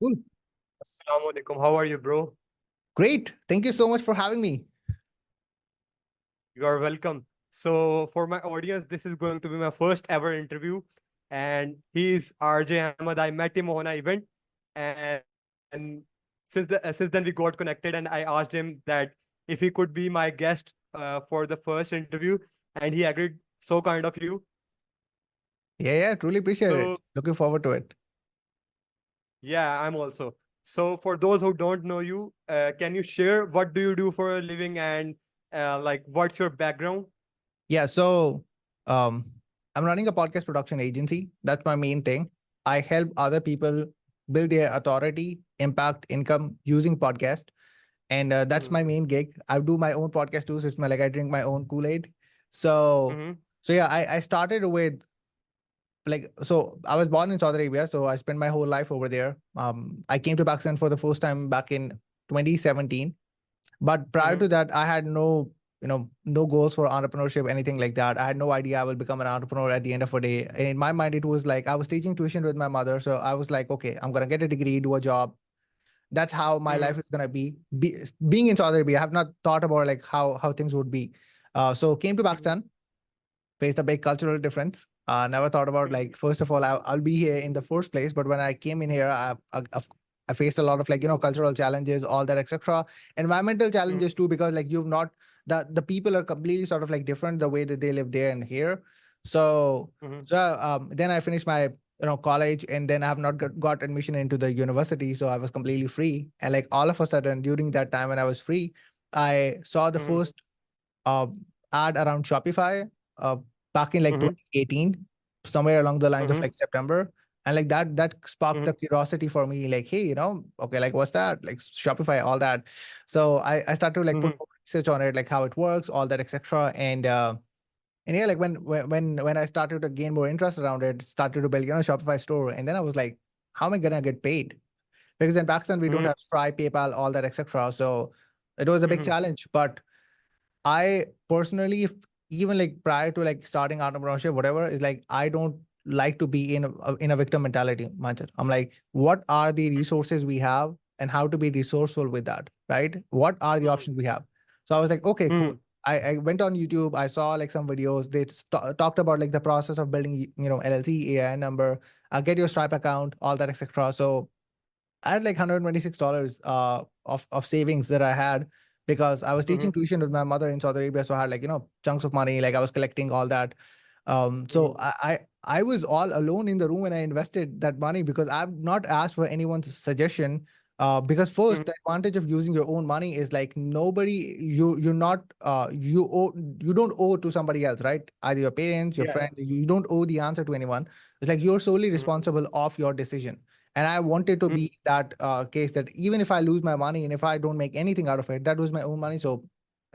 Cool. Assalamu alaikum. How are you, bro? Great. Thank you so much for having me. You are welcome. So, for my audience, this is going to be my first ever interview, and he is RJ Ahmed. I met him on an event, and since then we got connected, and I asked him that if he could be my guest for the first interview, and he agreed. So kind of you. Yeah, truly appreciate it. So, Looking forward to it. yeah, I'm also. So, for those who don't know you, can you share what do you do for a living and like what's your background? Yeah, so um, I'm running a podcast production agency. That's my main thing. I help other people build their authority, impact, income using podcast, and that's Mhm, my main gig. I do my own podcast too, so it's my like I drink my own Kool-Aid. So, mhm, so yeah, I started with so I was born in Saudi Arabia, so I spent my whole life over there. I came to Pakistan for the first time back in 2017. But prior mhm, to that, I had no goals for entrepreneurship, anything like that. I had no idea I will become an entrepreneur at the end of a day. In my mind, it was like I was teaching tuition with my mother. So I was like, okay, I'm gonna get a degree, do a job. That's how my mhm, life is gonna be. Being in Saudi Arabia, I have not thought about like how things would be. So came to mhm, Pakistan, faced a big cultural difference. Never thought about mhm, like first of all I'll be here in the first place, but when I came in here, I faced a lot of like cultural challenges, all that etc. Environmental mhm, challenges too, because like you've not the people are completely sort of like different the way that they live there and here. So mhm, then I finished my college, and then I have not got admission into the university, so I was completely free. And like all of a sudden during that time when I was free, I saw the mhm, first uh, ad around Shopify uh, back in like mhm, 2018, somewhere along the lines of mhm, like September. And like that sparked the mhm, curiosity for me, like, hey, okay, like what's that? Like Shopify, all that. So I started to like put mhm, more research on it, like how it works, all that, etc. And yeah, like when I started to gain more interest around it, started to build, Shopify store. And then I was like, how am I gonna get paid? Because in Pakistan we don't mhm, have Stripe, PayPal, all that, etc. So it was a big mhm, challenge. But I personally, even like prior to like starting entrepreneurship, whatever, is like I don't like to be in a victim mentality mindset. I'm like, what are the resources we have, and how to be resourceful with that, right? What are the mhm, options we have? So I was like, okay, cool. mhm, I went on YouTube. I saw like some videos. They talked about like the process of building, LLC, AIN number, get your Stripe account, all that, etc. So I had like $126 of savings that I had because I was teaching mhm, tuition with my mother in Saudi Arabia. So I had like, chunks of money, like I was collecting all that. So mhm, I was all alone in the room when I invested that money because I've not asked for anyone's suggestion. Because first, mhm. the advantage of using your own money is like nobody you're not you don't owe to somebody else, right? Either your parents, your Yeah. friends, you don't owe the answer to anyone. It's like you're solely Mhm, responsible of your decision. And I wanted to mhm, be that case that even if I lose my money and if I don't make anything out of it, that was my own money. So,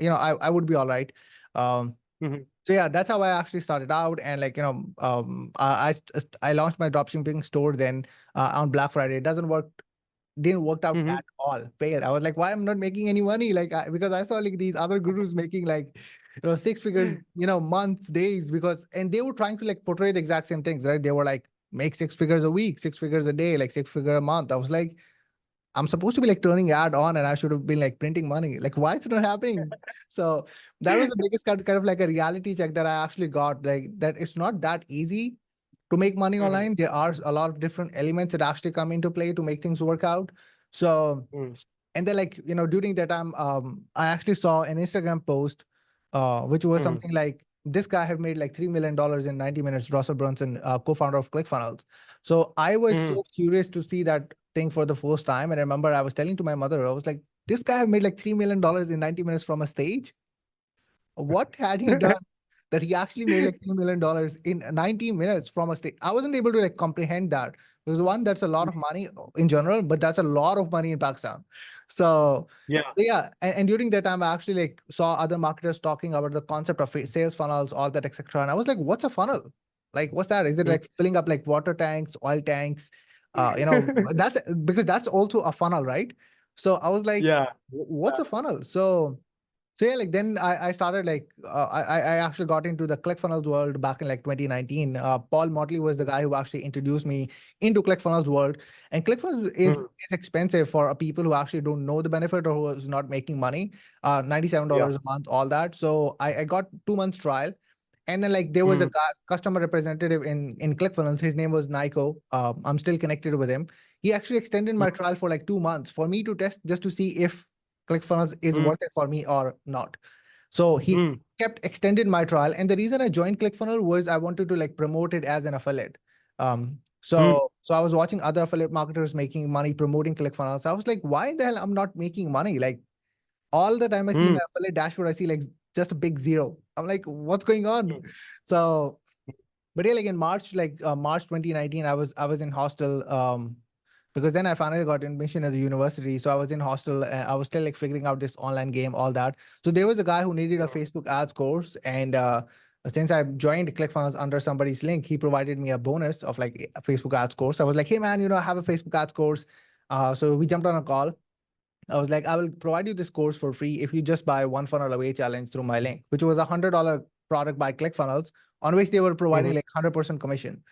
I would be all right. Um, mhm, so yeah, that's how I actually started out. And like, I launched my dropshipping store then on Black Friday. It didn't work out mhm. at all. Failed. I was like, why I'm not making any money? Like, because I saw like these other gurus making like, six figures, months, days, and they were trying to like portray the exact same things, right? They were like, make six figures a week, six figures a day, like six figure a month. I was like, I'm supposed to be like turning ad on and I should have been like printing money. Like, why is it not happening? So that was the biggest kind of like a reality check that I actually got. Like that it's not that easy to make money Mhm, online. There are a lot of different elements that actually come into play to make things work out. So mhm, and then like during that time I actually saw an Instagram post which was mhm, something like this guy have made like $3 million in 90 minutes. Russell Brunson, co-founder of ClickFunnels. So I was mhm. so curious to see that thing for the first time, and I remember I was telling to my mother, I was like, this guy have made like $3 million in 90 minutes from a stage. What had he done that he actually made like $3 million in 90 minutes from a state? I wasn't able to like comprehend that. Because one, that's a lot of money in general, but that's a lot of money in Pakistan. So, Yeah. so yeah, and during that time, I actually like saw other marketers talking about the concept of sales funnels, all that, etc. And I was like, what's a funnel? Like, what's that? Is it Mhm. like filling up like water tanks, oil tanks? That's because that's also a funnel, right? So I was like, Yeah. what's a funnel? So So yeah, like then I started like I actually got into the ClickFunnels world back in like 2019. Paul Motley was the guy who actually introduced me into ClickFunnels world. And ClickFunnels Mhm. is expensive for people who actually don't know the benefit or who is not making money. Yeah. $97 a month, all that. So I got 2 months trial. And then like there was a Mm, customer representative in ClickFunnels. His name was Nico. I'm still connected with him. He actually extended mm, my trial for like 2 months for me to test just to see if ClickFunnels is mm, worth it for me or not. So he mm, kept extended my trial. And the reason I joined ClickFunnels was I wanted to like promote it as an affiliate. mm, So I was watching other affiliate marketers making money promoting ClickFunnels. I was like, why the hell I'm not making money? Like all the time I see my mm, affiliate dashboard, I see like just a big zero. I'm like, what's going on? mm, So but yeah, like in March, like March 2019, I was in hostel because then I finally got admission as a university. So I was in hostel. I was still like figuring out this online game, all that. So there was a guy who needed a Facebook ads course, and since I joined ClickFunnels under somebody's link, he provided me a bonus of like a Facebook ads course. I was like, hey man, I have a Facebook ads course. So we jumped on a call. I was like, I will provide you this course for free if you just buy one funnel away challenge through my link, which was $100 product by ClickFunnels, on which they were providing mhm, like 100% commission.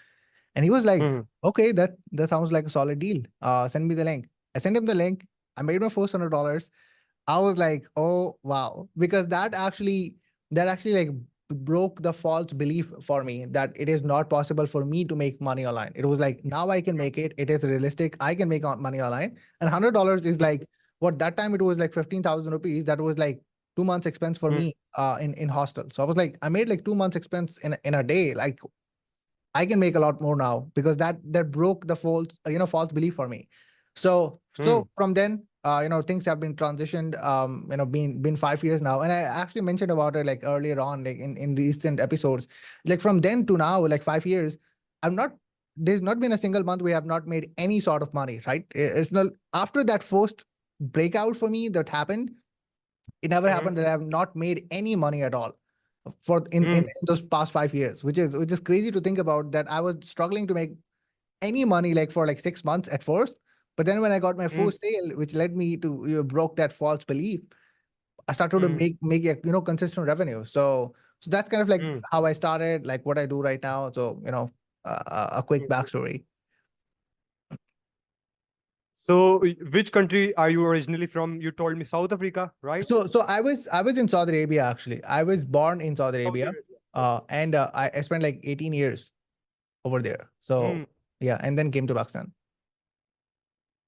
And he was like, mhm, okay, that sounds like a solid deal. Send me the link. I sent him the link. I made my first $100. I was like, oh wow, because that actually like broke the false belief for me that it is not possible for me to make money online. It was like now I can make it. It is realistic. I can make money online. And $100 is like what that time it was like 15,000 rupees. That was like 2 months expense for mm, me in hostel. So I was like, I made like 2 months expense in a day. Like I can make a lot more now because that broke the false belief for me. So mm, from then, things have been transitioned. Been 5 years now, and I actually mentioned about it like earlier on, like in recent episodes. Like from then to now, like 5 years, I'm not. There's not been a single month we have not made any sort of money. Right? It's not after that first breakout for me that happened. It never mhm, happened that I have not made any money at all for in mm, those past 5 years, which is crazy to think about that I was struggling to make any money like for like 6 months at first. But then when I got my mm, first sale, which led me to broke that false belief, I started to mm, make a consistent revenue. So that's kind of like mm, how I started, like what I do right now. So a quick mm. backstory. So, which country are you originally from? You told me South Africa, right? So I was in Saudi Arabia actually. I was born in Saudi Saudi Arabia, Arabia. and I spent like 18 years over there. So Mm. yeah, and then came to Pakistan.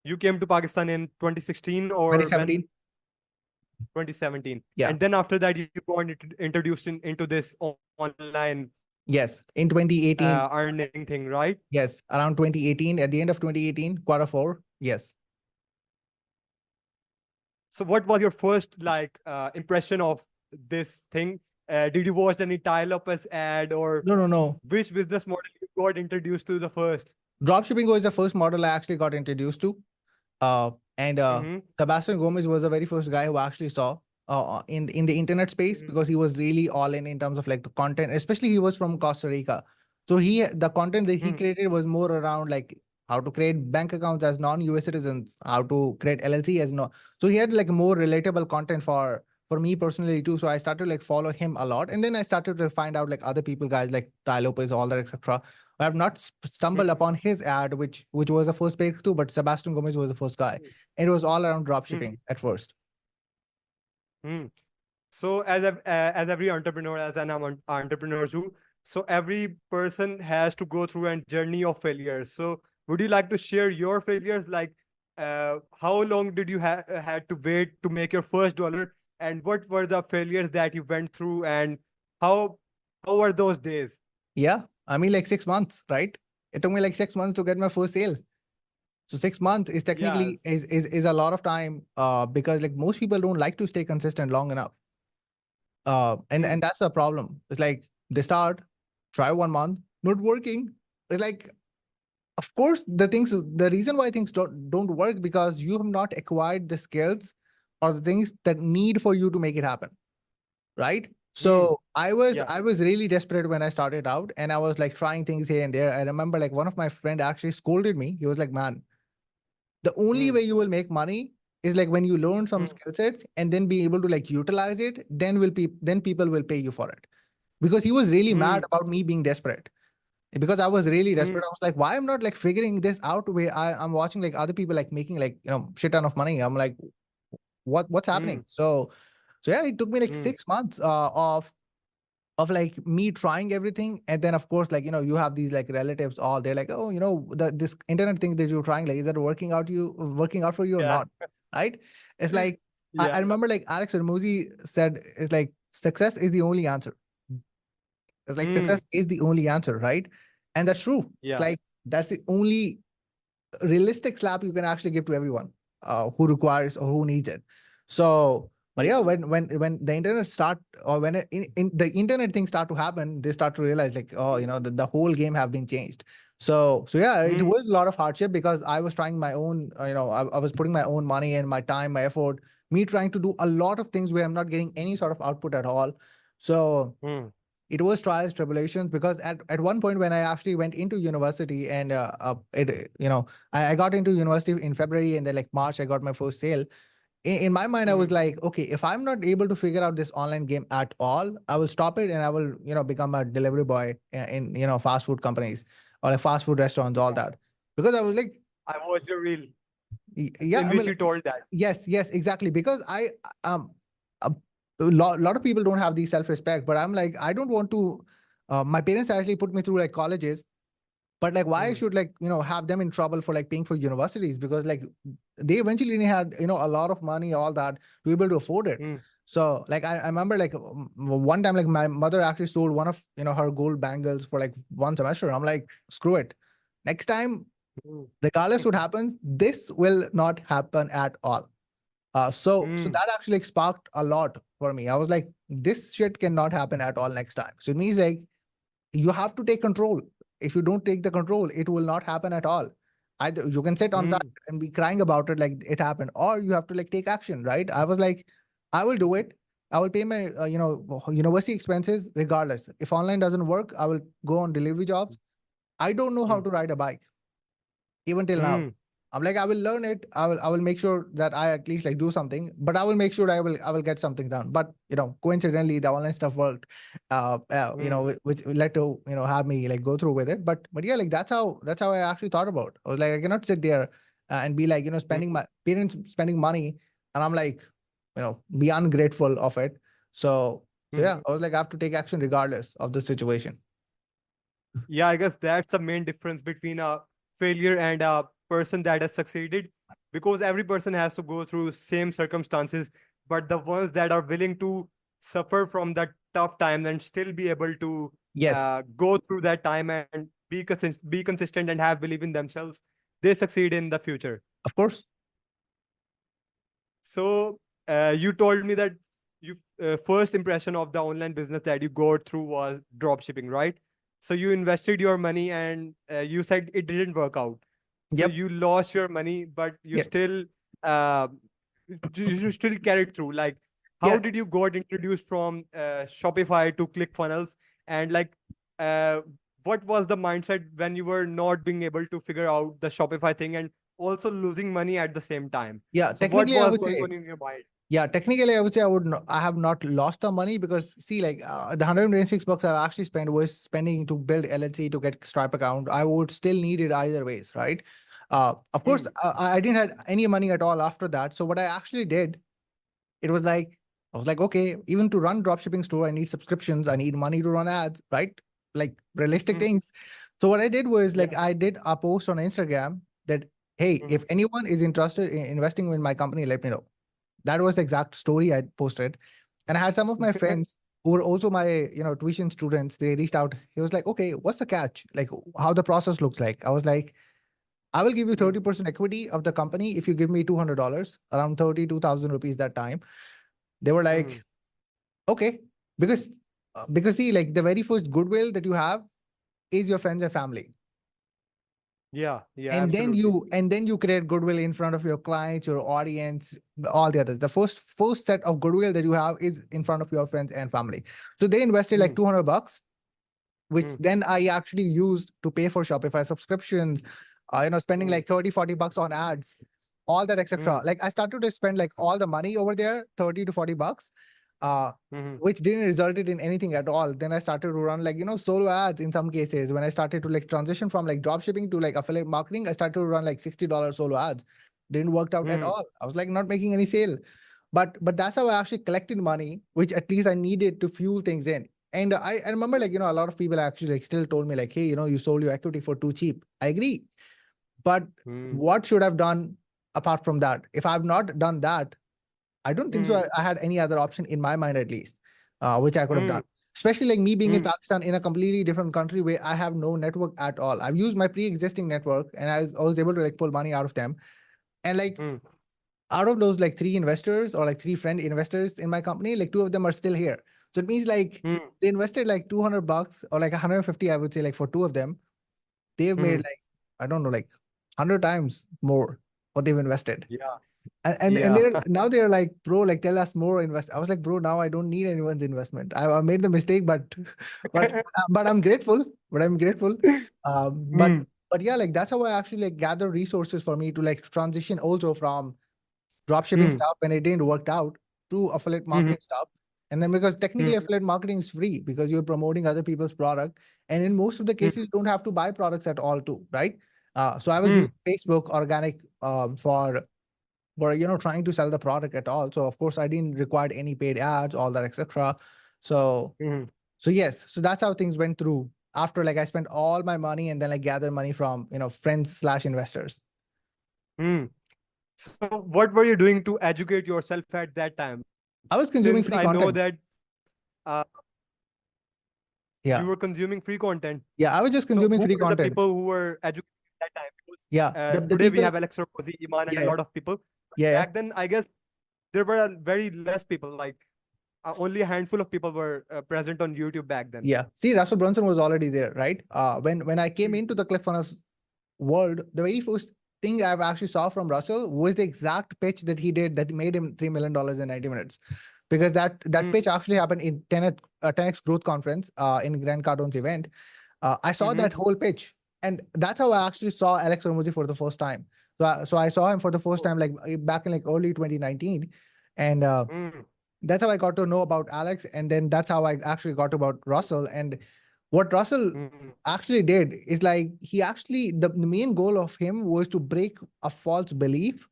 You came to Pakistan in 2016 or when? 2017. 2017. Yeah. And then after that, you got introduced into this online Yes. In 2018. earning thing, right? Yes. Around 2018, at the end of 2018, quarter four. Yes. So what was your first impression of this thing? Did you watch any Tile Lopez ad or No, no, no. which business model you got introduced to the first? Dropshipping was the first model I actually got introduced to. And Mm-hmm. Sebastian Gomez was the very first guy who actually saw in the internet space Mm-hmm. because he was really all in terms of like the content, especially he was from Costa Rica. So the content that he Mm-hmm. created was more around like how to create bank accounts as non-US citizens, how to create LLC as no. So he had like more relatable content for me personally too. So I started to like follow him a lot, and then I started to find out like other people, guys like Ty Lopez, all that, etc. I have not stumbled upon his ad, which was the first breakthrough, but Sebastian Gomez was the first guy. And it was all around drop Mm-hmm. shipping at first. Mm-hmm. So as every entrepreneur, as an entrepreneur too, so every person has to go through a journey of failures. So would you like to share your failures? Like, how long did you had to wait to make your first dollar, and what were the failures that you went through, and how how were those days? Yeah. I mean, like 6 months, right? It took me like 6 months to get my first sale. So 6 months is technically Yes. is a lot of time because like most people don't like to stay consistent long enough. And Mm, that's the problem. It's like they start, try 1 month, not working. It's like, of course, the reason why things don't work because you have not acquired the skills or the things that need for you to make it happen, right? mm, So I was yeah. I was really desperate when I started out, and I was like trying things here and there. I remember like one of my friend actually scolded me. He was like, "Man, the only Mm, way you will make money is like when you learn some mm, skill sets and then be able to like utilize it, then people will pay you for it. Because he was really mad mm, about me being desperate. Because I was really mm, desperate. I was like, why I'm not like figuring this out where I'm watching like other people like making like, shit ton of money. I'm like, what's happening? mm, So yeah, it took me like mm. 6 months of like me trying everything. And then of course, like, you have these like relatives, all they're like, oh, this internet thing that you're trying, like, is that working out for you or Yeah. not? Right? It's like, I Yeah. remember like Alex Ramosi said, it's like success is the only answer. It's like Mm, success is the only answer, right? And that's true. It's yeah. like that's the only realistic slap you can actually give to everyone who requires or who needs it. So, but Mm, yeah, when the internet start, or when in the internet things start to happen, they start to realize like, oh, the whole game have been changed. So yeah, it mm, was a lot of hardship because I was trying my own, I was putting my own money and my time, my effort, me trying to do a lot of things where I'm not getting any sort of output at all. So mm, it was trials, tribulations, because at one point when I actually went into university and I got into university in February, and then like March, I got my first sale. In my mind, I was mm, like, okay, if I'm not able to figure out this online game at all, I will stop it and I will, become a delivery boy in fast food companies or like fast food restaurants, all yeah. that. Because I was like, I watched your reel yeah, in I mean, which you like, told that. yes, exactly. Because um, a lot of people don't have the self-respect, but I'm like, I don't want to. My parents actually put me through like colleges, but like, why I Mm, should like have them in trouble for like paying for universities? Because like they eventually had a lot of money, all that, to be able to afford it. mm, So like I remember like one time like my mother actually sold one of her gold bangles for like one semester. I'm like, screw it. Next time, mm, regardless what happens, this will not happen at all. So mm, that actually like, sparked a lot for me. I was like, this shit cannot happen at all next time. So it means like you have to take control. If you don't take the control, it will not happen at all. Either you can sit on that mm, and be crying about it like it happened, or you have to like take action, right? I was like, I will do it. I will pay my university expenses regardless. If online doesn't work, I will go on delivery jobs. I don't know how mm, to ride a bike even till now. mm, I'm like, I will learn it. I will make sure that I at least like do something, but I will make sure I will get something done. But coincidentally, the online stuff worked, mm, which led to have me like go through with it. But yeah, like that's how I actually thought about. I was like, I cannot sit there and be like mm. spending my parents spending money, and I'm like be ungrateful of it. So yeah, Mhm. I was like, I have to take action regardless of the situation. Yeah, I guess that's the main difference between a failure and a person that has succeeded, because every person has to go through same circumstances, but the ones that are willing to suffer from that tough time and still be able to Yes, go through that time and be consistent and have belief in themselves, they succeed in the future. of course. So you told me that you first impression of the online business that you got through was drop shipping, right? So you invested your money and you said it didn't work out. So Yep. you lost your money, but you Yep. still uh, you still carried through. Like, how Yeah. did you got introduced from Shopify to ClickFunnels, and like uh, what was the mindset when you were not being able to figure out the Shopify thing and also losing money at the same time? Yeah. So what Technically, I was would going say. on in your mind? Yeah, technically, I would say I have not lost the money because see, like the $126 I've actually spent was spending to build LLC to get Stripe account. I would still need it either ways, right? Of course, Mm, I didn't have any money at all after that. So what I actually did, it was like I was like, okay, even to run dropshipping store, I need subscriptions, I need money to run ads, right? Like realistic mm, things. So what I did was yeah. like I did a post on Instagram that, hey, Mm, if anyone is interested in investing in my company, let me know. That was the exact story I posted. And I had some of my friends who were also my, tuition students. They reached out. He was like, okay, what's the catch? Like how the process looks like. I was like, I will give you mm, 30% equity of the company if you give me $200, around 32,000 rupees that time. They were like, mm, okay, because see, like the very first goodwill that you have is your friends and family. yeah, yeah, And then absolutely. you create goodwill in front of your clients, your audience, all the others. The first set of goodwill that you have is in front of your friends and family. So they invested like Mm, $200, which mm, then I actually used to pay for Shopify subscriptions, spending mm, like 30, $40 on ads. all that, etc. Like I started to spend like all the money over there, 30 to 40 bucks, uh, which didn't resulted in anything at all. Then I started to run like, solo ads in some cases. When I started to like transition from like drop shipping to like affiliate marketing, I started to run like $60 solo ads. Didn't work out at all. I was like not making any sale. But that's how I actually collected money, which at least I needed to fuel things in. And I remember like, a lot of people actually like still told me like, hey, you sold your equity for too cheap. I agree. But what should I've done apart from that? If I've not done that, I don't think so. I had any other option in my mind, at least, which I could have done. Especially like me being in Pakistan, in a completely different country where I have no network at all. I've used my pre-existing network and I was able to like pull money out of them. And like out of those like 3 investors or like 3 friend investors in my company, like 2 of them are still here. So it means like they invested like $200 or like 150, I would say, like for 2 of them, they've made like, I don't know, like 100 times more what they've invested. Yeah. And they're like, bro, like tell us more invest. I was like, bro, now I don't need anyone's investment. I made the mistake, but but but I'm grateful. But I'm grateful. Um, but but yeah, like that's how I actually like gather resources for me to like transition also from dropshipping stuff when it didn't work out to affiliate marketing stuff. And then because technically affiliate marketing is free because you're promoting other people's product. And in most of the cases, you don't have to buy products at all too, right? So I was using Facebook organic for trying to sell the product at all. So of course I didn't require any paid ads, all that, etc. So so yes, so that's how things went through after like I spent all my money and then like gather money from friends/investors. So what were you doing to educate yourself at that time? I was Since consuming I free know content. that you Yeah. were consuming free content. Yeah, I was just So consuming who free were the content. people who were educated at that time? Because Yeah. The today we people. have Alex Rosie, Iman, and a Yeah. lot of people. Yeah. Yeah. Back then, I guess there were very less people. Like only a handful of people were present on YouTube back then. Yeah. See, Russell Brunson was already there, right? When I came into the ClickFunnels world, the very first thing I've actually saw from Russell was the exact pitch that he did that made him $3 million in 90 minutes. Because that pitch actually happened in 10x growth conference in Grant Cardone's event. I saw that whole pitch, and that's how I actually saw Alex Hormozi for the first time. So I saw him for the first time like back in like early 2019, and that's how I got to know about Alex, and then that's how I actually got about Russell. And what Russell actually did is like he actually the main goal of him was to break a false belief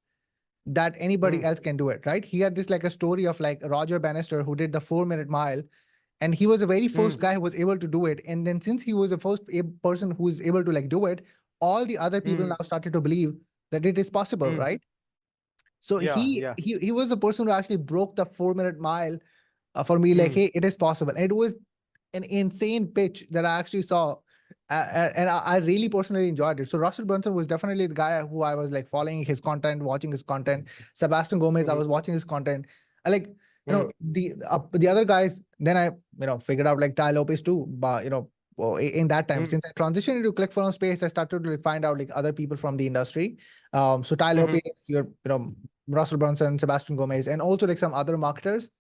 that anybody else can do it, right? He had this like a story of like Roger Bannister who did the 4 minute mile, and he was the very first guy who was able to do it. And then since he was the first person who was able to like do it, all the other people now started to believe that it is possible, right? So Yeah. he was the person who actually broke the 4 minute mile for me, like, hey, it is possible. And it was an insane pitch that I actually saw. And I really personally enjoyed it. So Russell Brunson was definitely the guy who I was like following his content, watching his content. Sebastian Gomez, I was watching his content. I like, the other guys, then I, figured out like Ty Lopez too. But, in that time, since I transitioned into ClickFunnels space, I started to find out like other people from the industry. So Ty Lopez, Russell Brunson, Sebastian Gomez, and also like some other marketers.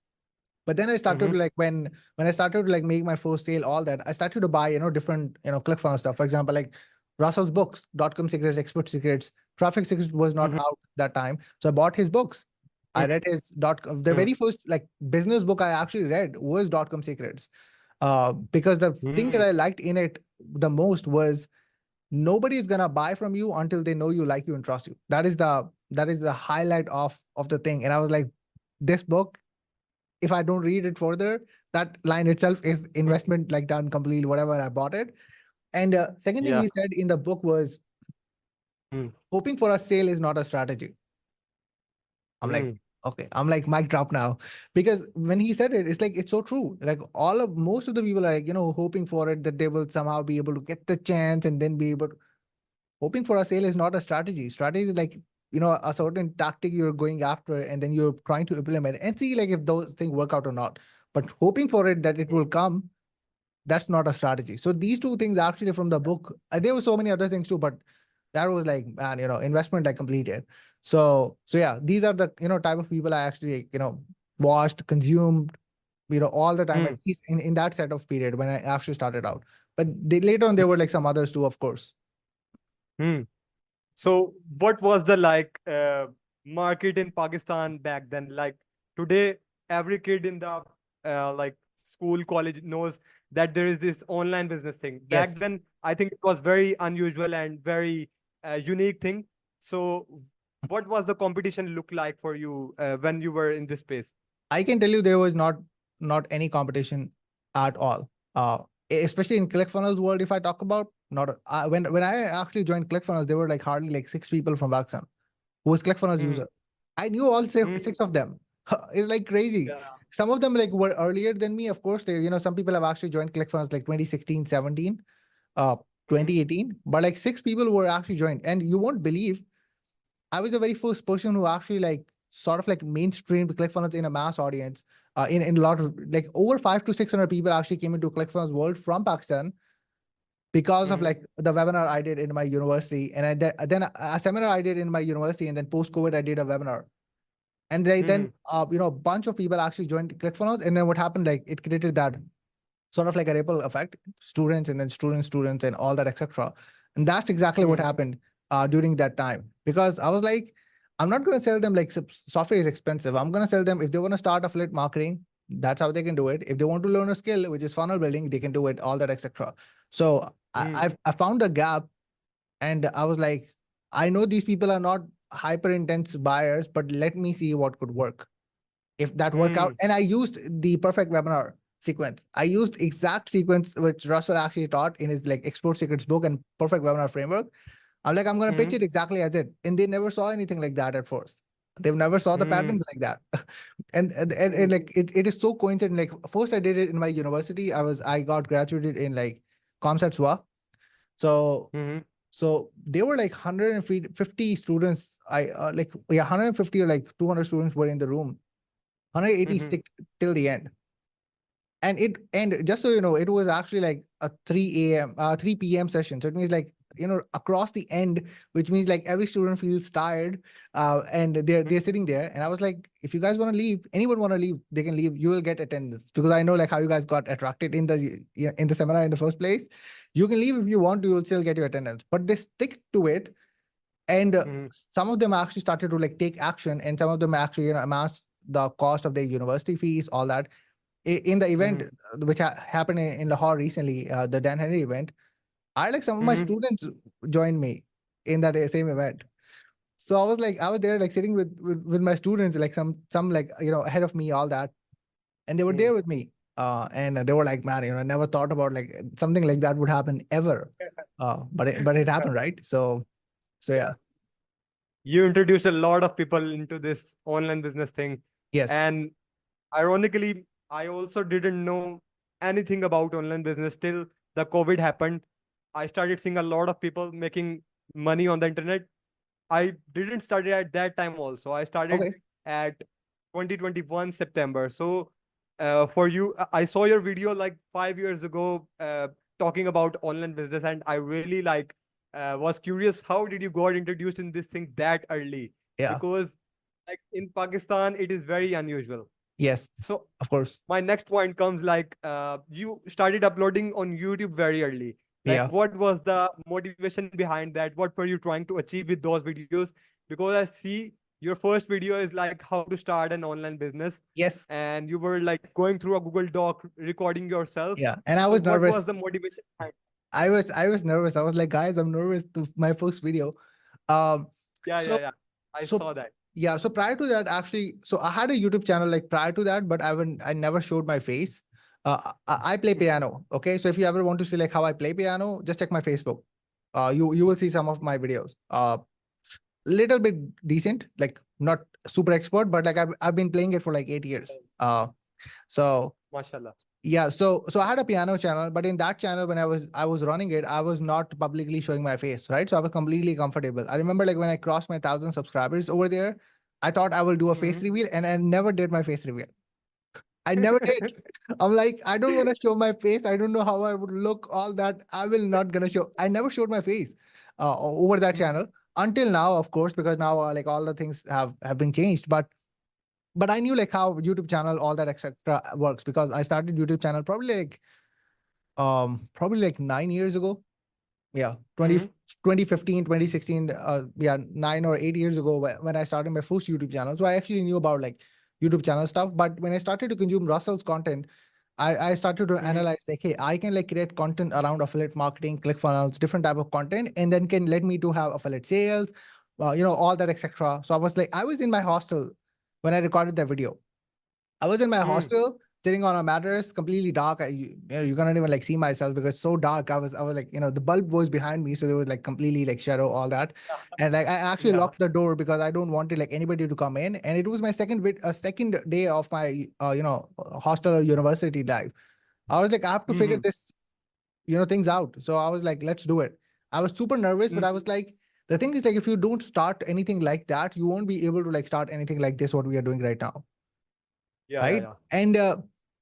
But then I started to like when I started to like make my first sale, all that, I started to buy, different, ClickFunnels stuff. For example, like Russell's books, .com secrets, expert secrets, traffic secrets was not out that time. So I bought his books. I read his the very first like business book I actually read was .com secrets. Because the thing that I liked in it the most was nobody's gonna buy from you until they know you, like you, and trust you. That is the highlight of the thing. And I was like, this book, if I don't read it further, that line itself is investment like done completely, whatever I bought it. And second thing he said in the book was hoping for a sale is not a strategy. I'm like, okay, I'm like mic drop now. Because when he said it, it's like, it's so true. Like most of the people are like, hoping for it, that they will somehow be able to get the chance and then be able to, hoping for a sale is not a strategy. Strategy is like, a certain tactic you're going after and then you're trying to implement and see like if those things work out or not. But hoping for it that it will come, that's not a strategy. So these two things actually from the book, there were so many other things too, but that was like, man, investment I completed. So yeah, these are the, type of people I actually, watched, consumed, all the time, at least in that set of period when I actually started out. But later on, there were like some others too, of course. So what was the market in Pakistan back then. Like today, every kid in the like school, college knows that there is this online business thing. Back Yes. then, I think it was very unusual and very unique thing. So, what was the competition look like for you when you were in this space? I can tell you there was not any competition at all. Especially in ClickFunnels world, if I talk about not when I actually joined ClickFunnels, there were like hardly like 6 people from Pakistan who was ClickFunnels Hmm. user. I knew all Hmm. six of them. It's like crazy. Yeah. Some of them like were earlier than me. Of course, they some people have actually joined ClickFunnels like 2016, 17, uh, Hmm. 2018. But like 6 people were actually joined, and you won't believe I was the very first person who actually like sort of like mainstreamed ClickFunnels in a mass audience. In a lot of like over 500 to 600 people actually came into ClickFunnels world from Pakistan because of Hmm. like the webinar I did in my university, and then a seminar I did in my university, and then post COVID I did a webinar, and then Hmm. a bunch of people actually joined ClickFunnels, and then what happened like it created that sort of like a ripple effect, students and then students and all that, etc. And that's exactly what Hmm. happened during that time, because I was like, I'm not going to sell them like software is expensive. I'm going to sell them if they want to start affiliate marketing, that's how they can do it. If they want to learn a skill, which is funnel building, they can do it, all that, etc. So Hmm. I found a gap, and I was like, I know these people are not hyper intense buyers, but let me see what could work if that work out. Hmm. And I used the perfect webinar sequence. I used exact sequence which Russell actually taught in his like Export Secrets book and perfect webinar framework. I'm like, I'm gonna pitch Hmm. it exactly as it. And they never saw anything like that at first. They've never saw the Hmm. patterns like that. And Hmm. like it is so coincident. Like first I did it in my university. I got graduated in like ComSat SWA. So Hmm. so they were like 150 students. I like yeah, 150 or like 200 students were in the room. 180 Hmm. stick till the end. And just so you know, it was actually like a 3 a.m. 3 p.m. session. So it means like across the end, which means like every student feels tired, and they're sitting there. And I was like, if you guys want to leave, anyone want to leave, they can leave. You will get attendance, because I know like how you guys got attracted in the seminar in the first place. You can leave if you want to. You will still get your attendance, but they stick to it. And Hmm. some of them actually started to like take action, and some of them actually amassed the cost of their university fees, all that in the event Hmm. which happened in Lahore recently, the Dan Henry event. I like some of my Hmm. students joined me in that same event. So I was there like sitting with my students, like some like ahead of me, all that, and they were Hmm. there with me. And they were like, man, I never thought about like something like that would happen ever. But it happened, right? So yeah. You introduced a lot of people into this online business thing. Yes. And ironically, I also didn't know anything about online business till the COVID happened. I started seeing a lot of people making money on the internet. I didn't start it at that time also. I started Okay. at 2021 September. So for you, I saw your video like 5 years ago talking about online business, and I really like was curious how did you got introduced in this thing that early? Yeah. Because like in Pakistan, it is very unusual. Yes. So Of course. my next point comes like you started uploading on YouTube very early. Like Yeah. what was the motivation behind that? What were you trying to achieve with those videos? Because I see your first video is like how to start an online business, Yes. and you were like going through a Google Doc recording yourself. Yeah. And I So was what was the nervous. motivation behind? I was nervous. I was like, guys, I'm nervous to my first video. Um, Yeah, yeah, so yeah. I so saw that. yeah, so prior to that, actually, so I had a YouTube channel like prior to that, but I never showed my face. I play Mhm. piano. Okay, so if you ever want to see like how I play piano, just check my Facebook. You will see some of my videos. Little bit decent, like not super expert, but like I've been playing it for like 8 years. So Mashallah. yeah, so I had a piano channel, but in that channel, when I was running it, I was not publicly showing my face, right? So I was completely comfortable. I remember like when I crossed my 1,000 subscribers over there, I thought I will do a face Mhm. reveal, and I never did my face reveal. I never did. I'm like, I don't want to show my face. I don't know how I would look, all that. I will not gonna show. I never showed my face over that Mhm. channel until now, of course, because now like all the things have been changed. But I knew like how YouTube channel, all that etc. works, because I started YouTube channel probably like 9 years ago. Yeah, Hmm. 2015, 2016, yeah, 9 or 8 years ago when I started my first YouTube channel. So I actually knew about like YouTube channel stuff. But when I started to consume Russell's content, I started to Hmm. analyze like, hey, I can like create content around affiliate marketing, ClickFunnels, different type of content, and then can let me to have affiliate sales, all that, etc. So I was like, I was in my hostel when I recorded that video. I was in my Hmm. hostel sitting on a mattress, completely dark. You cannot even like see myself because it's so dark. I was like, the bulb was behind me, so there was like completely like shadow, all that. And like I actually Yeah. locked the door because I don't wanted like anybody to come in. And it was my second day of my hostel or university life. I was like, I have to figure Hmm. this things out. So I was like, let's do it. I was super nervous, but Hmm. I was like, the thing is like, if you don't start anything like that, you won't be able to like start anything like this, what we are doing right now. Yeah. Yeah. Right. Yeah. And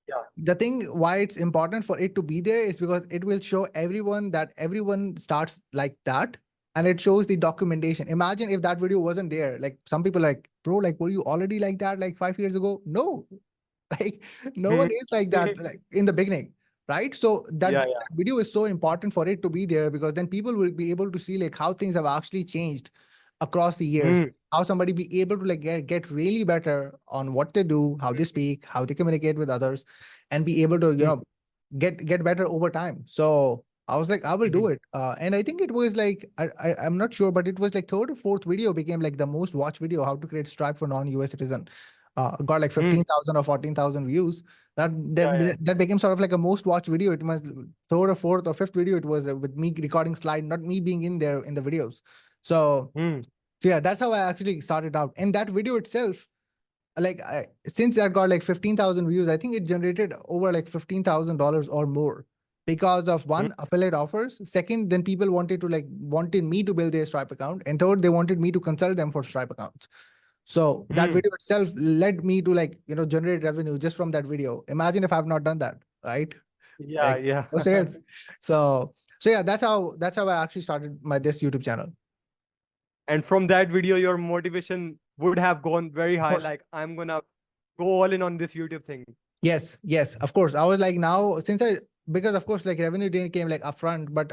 Yeah. the thing why it's important for it to be there is because it will show everyone that everyone starts like that, and it shows the documentation. Imagine if that video wasn't there, like some people like, bro, like were you already like that like 5 years ago? No. Like no Hmm. one is like that like in the beginning, right? So Yeah. that video is so important for it to be there, because then people will be able to see like how things have actually changed across the years, Yeah. how somebody be able to like get really better on what they do, how they speak, how they communicate with others, and be able to Hmm. get better over time. So I was like, I will do Hmm. it. And I think it was like I'm not sure, but it was like third or fourth video became like the most watched video, how to create Stripe for non-US citizen. Got like Hmm. 15,000 or 14,000 views. That, Yeah. Yeah. that became sort of like a most watched video. It was third or fourth or fifth video. It was with me recording slide, not me being in there in the videos. So Hmm. so yeah, that's how I actually started out. And that video itself, since I got like 15,000 views, I think it generated over like $15,000 or more because of Hmm. one, affiliate offers. Second, then people wanted me to build their Stripe account. And third, they wanted me to consult them for Stripe accounts. So that Hmm. video itself led me to generate revenue just from that video. Imagine if I've not done that, right? Yeah. Like Yeah. no sales. So yeah, that's how I actually started my this YouTube channel. And from that video, your motivation would have gone very Of high. course. Like, I'm gonna go all in on this YouTube thing. Yes, yes, of course. I was like, now since because of course like revenue didn't came like upfront, but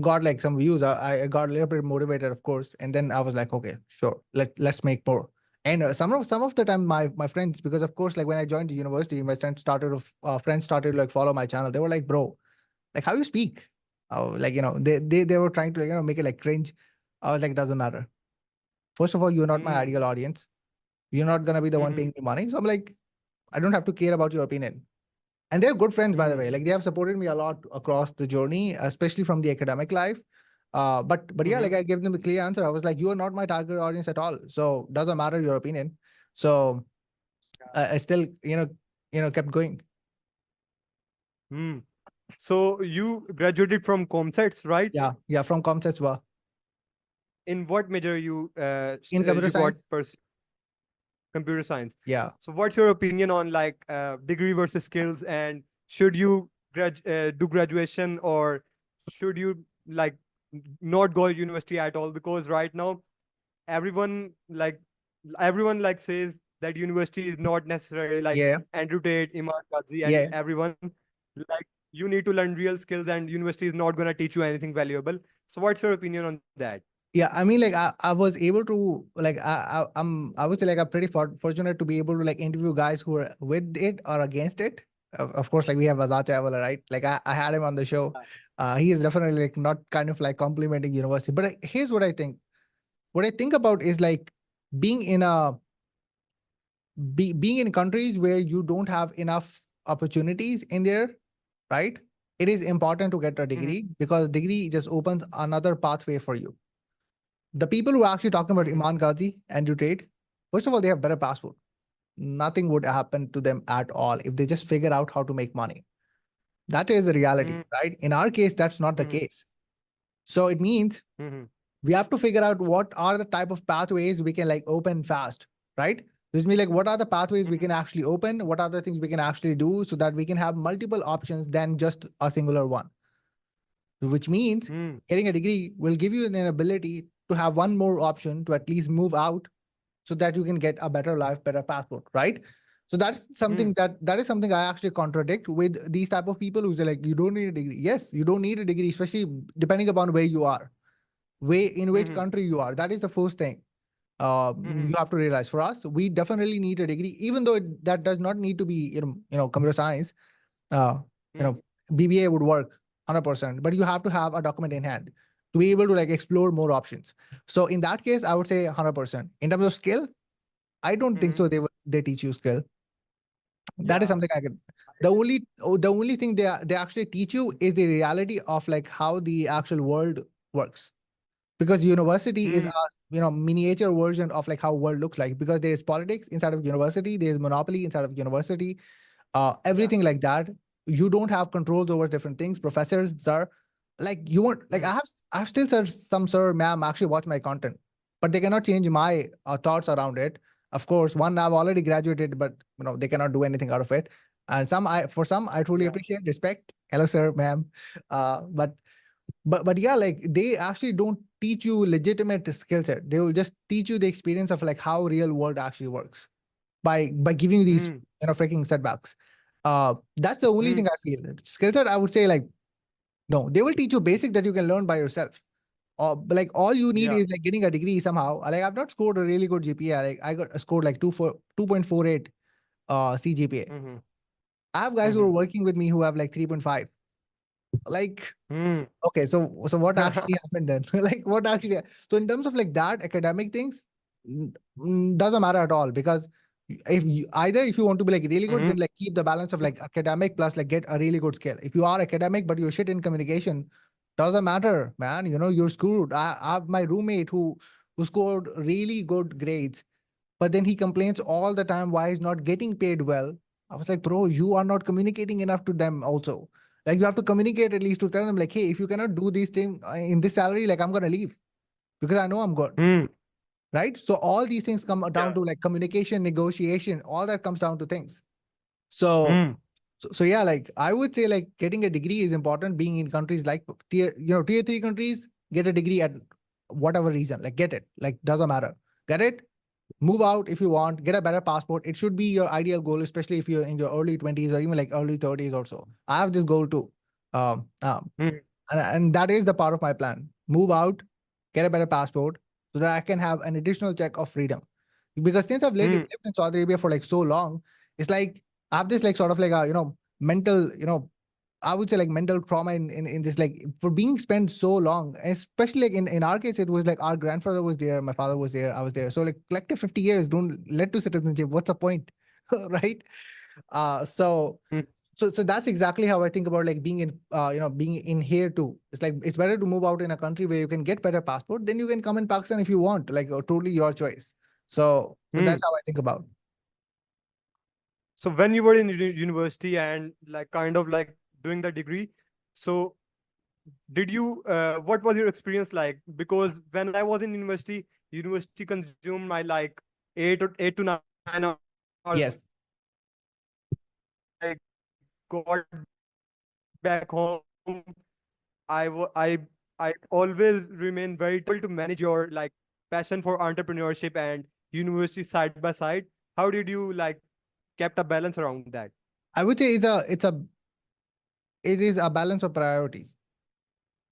got like some views. I got a little bit motivated, of course, and then I was like, okay, sure, let's make more. And some of the time, my friends, because of course like when I joined the university, my friends started to like follow my channel. They were like, bro, like how you speak. Oh, like they were trying to make it like cringe. I was like, doesn't matter. First of all, you're not my Hmm. ideal audience. You're not gonna be the one Hmm. paying me money. So I'm like, I don't have to care about your opinion. And they're good friends, by the way. Hmm. Like they have supported me a lot across the journey, especially from the academic life. But yeah, Hmm. like I gave them a clear answer. I was like, you are not my target audience at all. So doesn't matter your opinion. So I still, kept going. Hmm. So you graduated from ComSets, right? Yeah, yeah, from Comsets were In what major you in computer you got science. computer science? Yeah, So what's your opinion on like degree versus skills, and should you do graduation, or should you like not go to university at all? Because right now everyone like everyone like says that university is not necessary, like yeah, Andrew Tate, Iman Kazi, and yeah. everyone, like you need to learn real skills and university is not going to teach you anything valuable. So what's your opinion on that? Yeah, I mean, like I was able to like I would say like I'm pretty fortunate to be able to like interview guys who are with it or against it. Of course, like we have Azad Chawala, right? Like I had him on the show. He is definitely like not kind of like complimenting university. But here's what I think. What I think about is like being in being in countries where you don't have enough opportunities in there, right? It is important to get a Mhm. degree because degree just opens another pathway for you. The people who are actually talking about Mhm. Iman Ghazi and trade, first of all, they have better passport. Nothing would happen to them at all if they just figure out how to make money. That is the reality, Mhm. right? In our case, that's not the Mhm. case. So it means Mhm. we have to figure out what are the type of pathways we can like open fast, right? This means like what are the pathways we Mhm. can actually open? What are the things we can actually do so that we can have multiple options than just a singular one? Which means Mhm. getting a degree will give you an ability to have one more option to at least move out so that you can get a better life, better passport, right? So that's something that is something I actually contradict with these type of people who say like, you don't need a degree. Yes, you don't need a degree, especially depending upon where you are, in which Mm-hmm. country you are. That is the first thing Mm-hmm. you have to realize. For us, we definitely need a degree, even though that does not need to be computer science. Uh, you know, BBA would work 100%, but you have to have a document in hand to be able to like explore more options. So in that case, I would say 100%. In terms of skill, I don't think Mm-hmm. so. They teach you skill. That is Yeah. something I can. The only thing they actually teach you is the reality of like how the actual world works, because university is Mm. a miniature version of like how world looks like, because there is politics inside of university, there is monopoly inside of university, Yeah. everything like that. You don't have controls over different things. Professors, sir, like you want, like Mm. I have still sir, some sir, ma'am actually watch my content, but they cannot change my thoughts around it. Of course, one I've already graduated, but they cannot do anything out of it. And for some I truly Yeah. appreciate, respect. Hello, sir, ma'am. But yeah, like they actually don't teach you legitimate skill set. They will just teach you the experience of like how real world actually works by giving you these Mm. freaking setbacks. That's the only thing Mm. I feel. Skill set, I would say like no, they will teach you basic that you can learn by yourself. But like all you need Yeah. is like getting a degree somehow. Like I've not scored a really good GPA. Like I got scored like 2.48 CGPA. Mm-hmm. I have guys who Mm-hmm. are working with me who have like 3.5. Like Mm. okay, so what actually happened then? Like what actually? So in terms of like that academic things, doesn't matter at all, because if you want to be like really good, Mm-hmm. then like keep the balance of like academic plus like get a really good skill. If you are academic but you're shit in communication, doesn't matter, man. You're screwed. I have my roommate who scored really good grades, but then he complains all the time why he's not getting paid well. I was like, bro, you are not communicating enough to them also. Like you have to communicate at least to tell them like, hey, if you cannot do these things in this salary, like I'm gonna leave because I know I'm good. Mm. Right. So all these things come down Yeah. to like communication, negotiation, all that comes down to things. So Mm. so yeah, like I would say like getting a degree is important. Being in countries like tier 3 countries, get a degree at whatever reason, like get it, like doesn't matter. Get it, move out if you want, get a better passport. It should be your ideal goal, especially if you're in your early 20s or even like early 30s or so. I have this goal too. Um, um, Mm. and that is the part of my plan. Move out, get a better passport so that I can have an additional check of freedom. Because since I've lived Mm. in Saudi Arabia for like so long, it's like I have this like sort of like a, mental, I would say like mental trauma in this, like for being spent so long, especially like in our case, it was like our grandfather was there, my father was there, I was there. So like collective 50 years don't lead to citizenship. What's the point? Right? So Mm. so that's exactly how I think about like being in being in here too. It's like it's better to move out in a country where you can get better passport, then you can come in Pakistan if you want, like totally your choice. So that's Mm. how I think about. So when you were in university and like kind of like doing the degree, so did you what was your experience like? Because when I was in university, university consumed my like 8 to 9 hours of my day. Yes. I got back home. I always remain very to manage your like passion for entrepreneurship and university side by side. How did you like kept a balance around that? I would say it is a balance of priorities,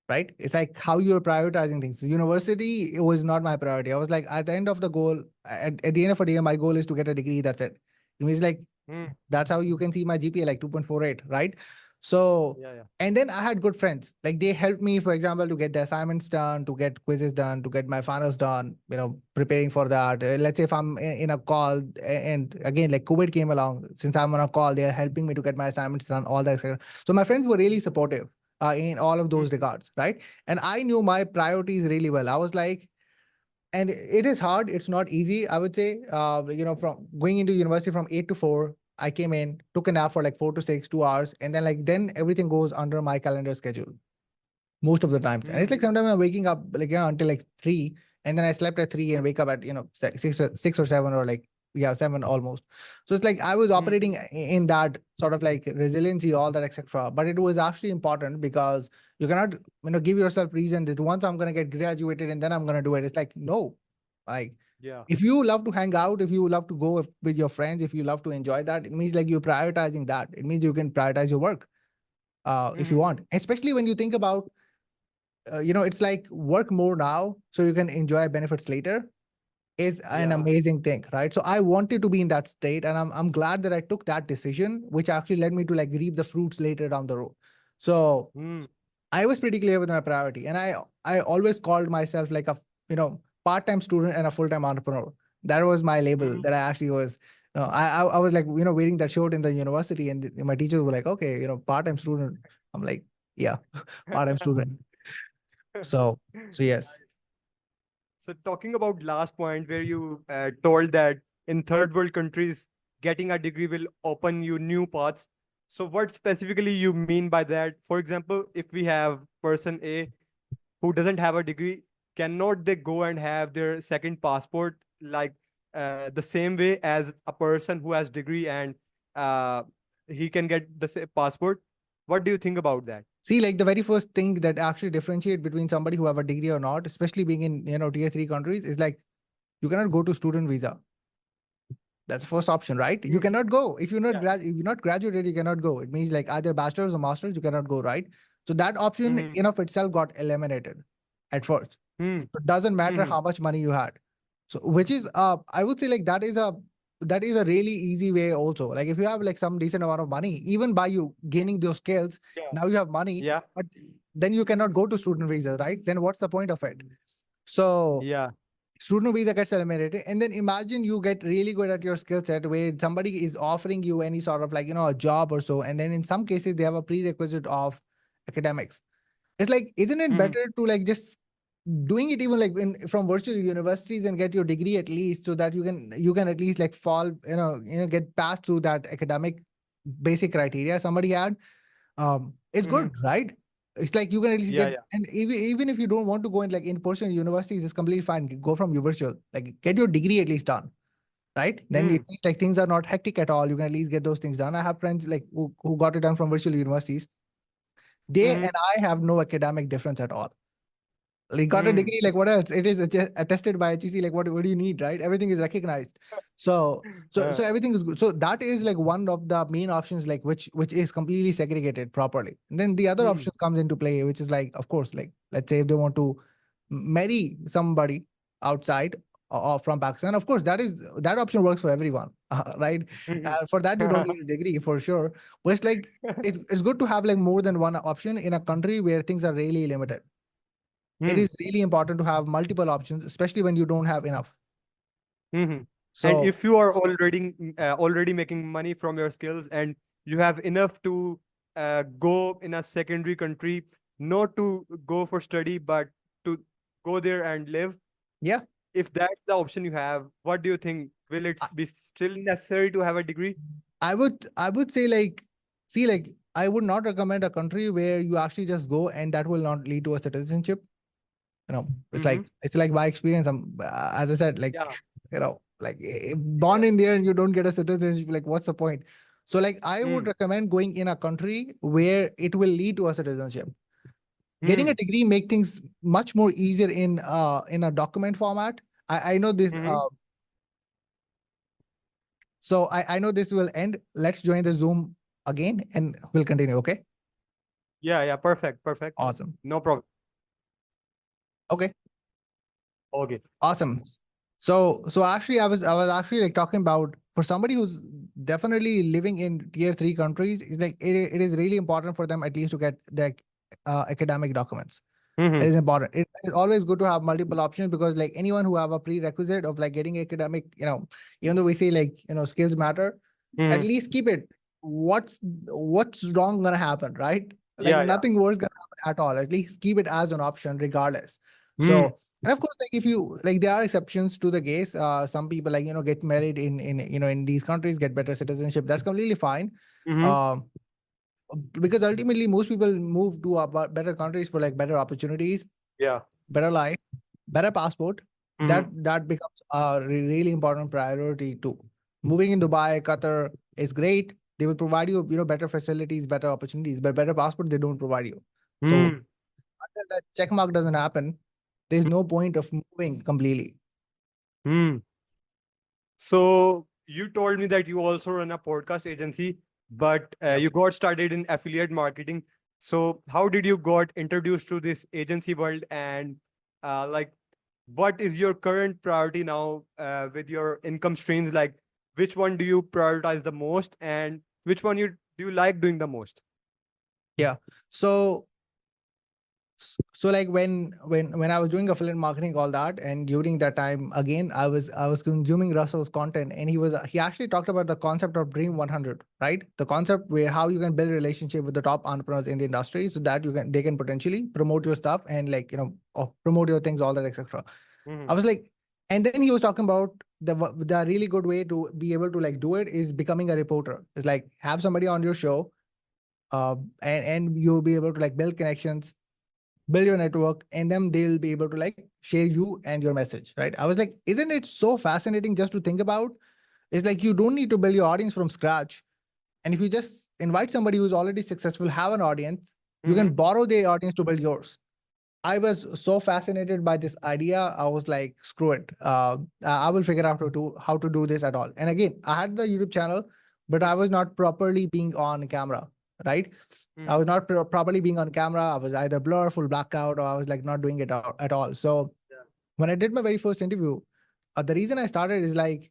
right? It's like how you're prioritizing things. So university, it was not my priority. I was like, at the end of the goal, at the end of the day, my goal is to get a degree. That's it. It means like Hmm. that's how you can see my GPA like 2.48, right? So, Yeah, yeah. and then I had good friends. Like they helped me, for example, to get the assignments done, to get quizzes done, to get my finals done, preparing for that. Let's say if I'm in a call and again, like COVID came along, since I'm on a call, they're helping me to get my assignments done, all that. etc. So my friends were really supportive in all of Hmm. those regards, right? And I knew my priorities really well. I was like, and it is hard, it's not easy, I would say. From going into university from 8 to 4, I came in, took a nap for like 4 to 6, 2 hours, and then everything goes under my calendar schedule most of the times. And it's Hmm. like sometimes I'm waking up like until like 3, and then I slept at 3 and wake up at 6 or 7, or like 7 almost. So it's like I was Hmm. operating in that sort of like resiliency, all that, etc. But it was actually important because you cannot give yourself reason that once I'm gonna get graduated and then I'm gonna do it. It's like no, like Yeah. If you love to hang out, if you love to go with your friends, if you love to enjoy that, it means like you're prioritizing that. It means you can prioritize your work if you Mm-hmm. want. Especially when you think about, it's like work more now so you can enjoy benefits later is an Yeah. amazing thing, right? So I wanted to be in that state, and I'm glad that I took that decision, which actually led me to like reap the fruits later down the road. So Mm. I was pretty clear with my priority, and I always called myself like a part-time student and a full-time entrepreneur. That was my label Mm. that I actually was. I was like wearing that shirt in the university, and my teachers were like, okay, part-time student. I'm like, yeah, part-time student. So yes. So talking about last point where you told that in third world countries, getting a degree will open you new paths. So what specifically you mean by that? For example, if we have person A who doesn't have a degree, cannot they go and have their second passport like the same way as a person who has degree and uh, he can get the passport? What do you think about that? See, like the very first thing that actually differentiate between somebody who have a degree or not, especially being in tier three countries, is like you cannot go to student visa. That's the first option, right? You Mm. cannot go if you're not Yeah. if you're not graduated. You cannot go. It means like either bachelor's or master's. You cannot go, right? So that option Mm-hmm. in of itself got eliminated at first. It doesn't matter Mm-hmm. how much money you had. So which is I would say like that is a really easy way also. Like if you have like some decent amount of money, even by you gaining those skills, Yeah. now you have money, Yeah. but then you cannot go to student visa, right? Then what's the point of it? So Yeah. student visa gets eliminated, and then imagine you get really good at your skill set where somebody is offering you any sort of like a job or so, and then in some cases they have a prerequisite of academics. It's like, isn't it Mm-hmm. better to like just doing it even like from virtual universities and get your degree at least, so that you can at least like fall get past through that academic basic criteria somebody had. It's Mm-hmm. good, right? It's like you can at least Yeah. get, Yeah. and even if you don't want to go in like in-person universities, it's completely fine. Go from your virtual, like get your degree at least done, right? Then it Mm. means like things are not hectic at all. You can at least get those things done. I have friends like who got it done from virtual universities. They Mm-hmm. and I have no academic difference at all. Like got a Mm. degree, like what else? It is attested by HEC. Like what do you need, right? Everything is recognized. So Uh, everything is good. So that is like one of the main options, like which is completely segregated properly. And then the other mm. option comes into play, which is like, of course, like let's say if they want to marry somebody outside or from Pakistan, of course that option works for everyone, right? Mhm. For that you don't need a degree for sure. But it's like it's good to have like more than one option in a country where things are really limited. It Mm. is really important to have multiple options, especially when you don't have enough. Mhm. And So if you are already making money from your skills and you have enough to go in a secondary country, not to go for study, but to go there and live, yeah, if that's the option you have, what do you think? Will it I, be still necessary to have a degree? I would say like, see, like I would not recommend a country where you actually just go and that will not lead to a citizenship. It's Mm-hmm. like my experience. As I said, like Yeah. like born in there and you don't get a citizenship. Like what's the point? So like I would Mm. recommend going in a country where it will lead to a citizenship. Getting a Mm. degree make things much more easier in a document format. I know this. Mm-hmm. So I know this will end. Let's join the Zoom again and we'll continue. Okay. Yeah, yeah, perfect, perfect. Awesome. No problem. Okay. Okay. Awesome. So actually I was actually like talking about for somebody who's definitely living in tier three countries, it's like it is really important for them at least to get the academic documents. It Mm-hmm. is important. It is always good to have multiple options because like anyone who have a prerequisite of like getting academic, even though we say like, skills matter, at Mm-hmm. least keep it. What's wrong gonna happen, right? Like Yeah, yeah. nothing worse gonna happen at all. At least keep it as an option regardless. Mm. So, and of course, like if you like there are exceptions to the case. Some people like, get married in these countries, get better citizenship. That's completely fine. Mm-hmm. Um, because ultimately most people move to better countries for like better opportunities, Yeah. better life, better passport. That Mm-hmm. that becomes a really important priority too. Moving in Dubai, Qatar is great. They will provide you, better facilities, better opportunities, but better passport they don't provide you. So Mm. until that check mark doesn't happen, there's no point of moving completely. Hmm. So you told me that you also run a podcast agency, but Yep. you got started in affiliate marketing. So how did you got introduced to this agency world, and like what is your current priority now with your income streams? Like which one do you prioritize the most, and which one you like doing the most? Yeah. So so like when I was doing affiliate marketing, all that, and during that time again, I was consuming Russell's content, and he actually talked about the concept of Dream 100, right? The concept where how you can build relationship with the top entrepreneurs in the industry, so that they can potentially promote your stuff and like promote your things, all that, etc. Mm-hmm. I was like, and then he was talking about the really good way to be able to like do it is becoming a reporter. It's like have somebody on your show, and you'll be able to like build connections, build your network, and then they'll be able to like share you and your message, right? I was like, isn't it so fascinating just to think about? It's like you don't need to build your audience from scratch. And if you just invite somebody who's already successful, have an audience, you can Mm-hmm. borrow their audience to build yours. I was so fascinated by this idea. I was like, screw it. I will figure out how to do this at all. And again, I had the YouTube channel, but I was not properly being on camera, right? I was not properly being on camera. I was either blur, full blackout, or I was like not doing it at all. So when I did my very first interview, the reason I started is like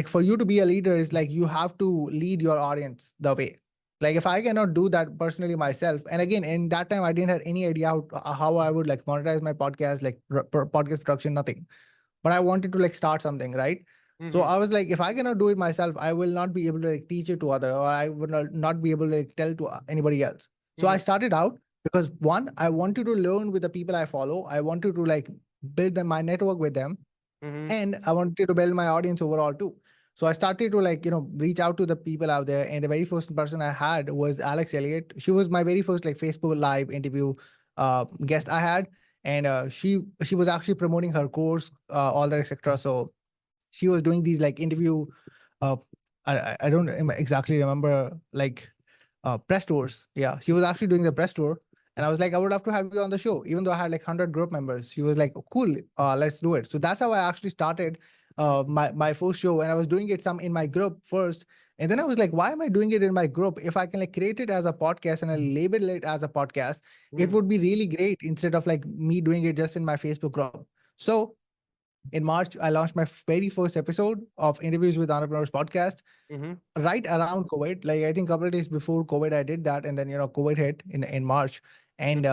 for you to be a leader is like you have to lead your audience the way. Like if I cannot do that personally myself, and again in that time I didn't have any idea how I would like monetize my podcast, like podcast production, nothing. But I wanted to like start something, right? So Mm-hmm. I was like, if I cannot do it myself, I will not be able to like teach it to other, or I would not be able to like tell to anybody else. So I Mm-hmm. started out because one, I wanted to learn with the people I follow. I wanted to like build my network with them, Mm-hmm. and I wanted to build my audience overall too. So I started to like reach out to the people out there, and the very first person I had was Alex Elliott. She was my very first like Facebook live interview guest I had, and she was actually promoting her course, all that, etc. So she was doing these like interview. uh I don't exactly remember, like press tours. Yeah, she was actually doing the press tour, and I was like, I would love to have you on the show, even though I had like 100 group members. She was like, oh, cool, let's do it. So that's how I actually started my first show, and I was doing it some in my group first, and then I was like, why am I doing it in my group? If I can like create it as a podcast and I label it as a podcast, it would be really great instead of like me doing it just in my Facebook group. So in March, I launched my very first episode of Interviews with Entrepreneurs podcast Mm-hmm. right around COVID. Like I think a couple of days before COVID, I did that, and then COVID hit in March, and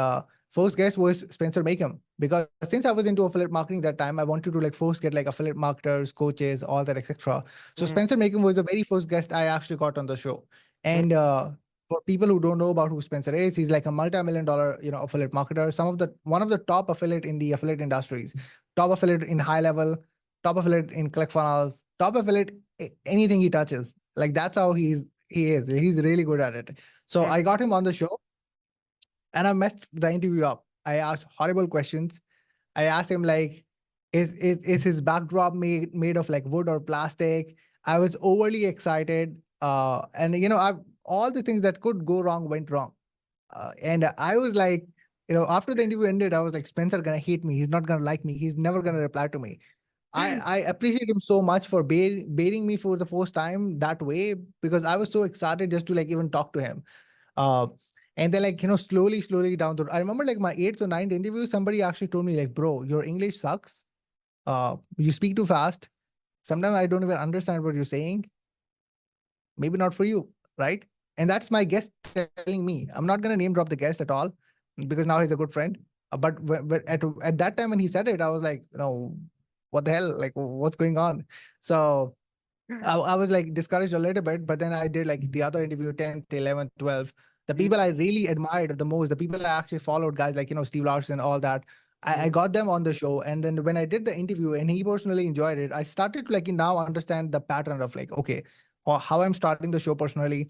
first guest was Spencer Makem, because since I was into affiliate marketing that time, I wanted to like first get like affiliate marketers, coaches, all that, etc. So Mm-hmm. Spencer Makem was the very first guest I actually got on the show, Mm-hmm. and for people who don't know about who Spencer is, he's like a multi-million dollar affiliate marketer, one of the top affiliate in the affiliate industries, top affiliate in high level, top affiliate in ClickFunnels, top affiliate anything he touches. Like that's how he is. He's really good at it. So I got him on the show, and I messed the interview up. I asked horrible questions. I asked him like, is his backdrop made of like wood or plastic? I was overly excited. And all the things that could go wrong went wrong. And I was like, after the interview ended, I was like, Spencer gonna hate me. He's not gonna like me. He's never gonna reply to me. I appreciate him so much for baiting me for the first time that way, because I was so excited just to like even talk to him. Uh, and then like slowly down the road, I remember like my eighth or ninth interview, somebody actually told me like, bro, your English sucks. You speak too fast. Sometimes I don't even understand what you're saying. Maybe not for you, right? And that's my guest telling me. I'm not gonna name drop the guest at all, because now he's a good friend. But at that time when he said it, I was like, what the hell? Like, what's going on? So I was like discouraged a little bit, but then I did like the other interview, 10th, 11th, 12th. The people I really admired the most, the people I actually followed, guys like, Steve Larson, all that. I got them on the show. And then when I did the interview and he personally enjoyed it, I started to like now understand the pattern of like, okay, how I'm starting the show personally,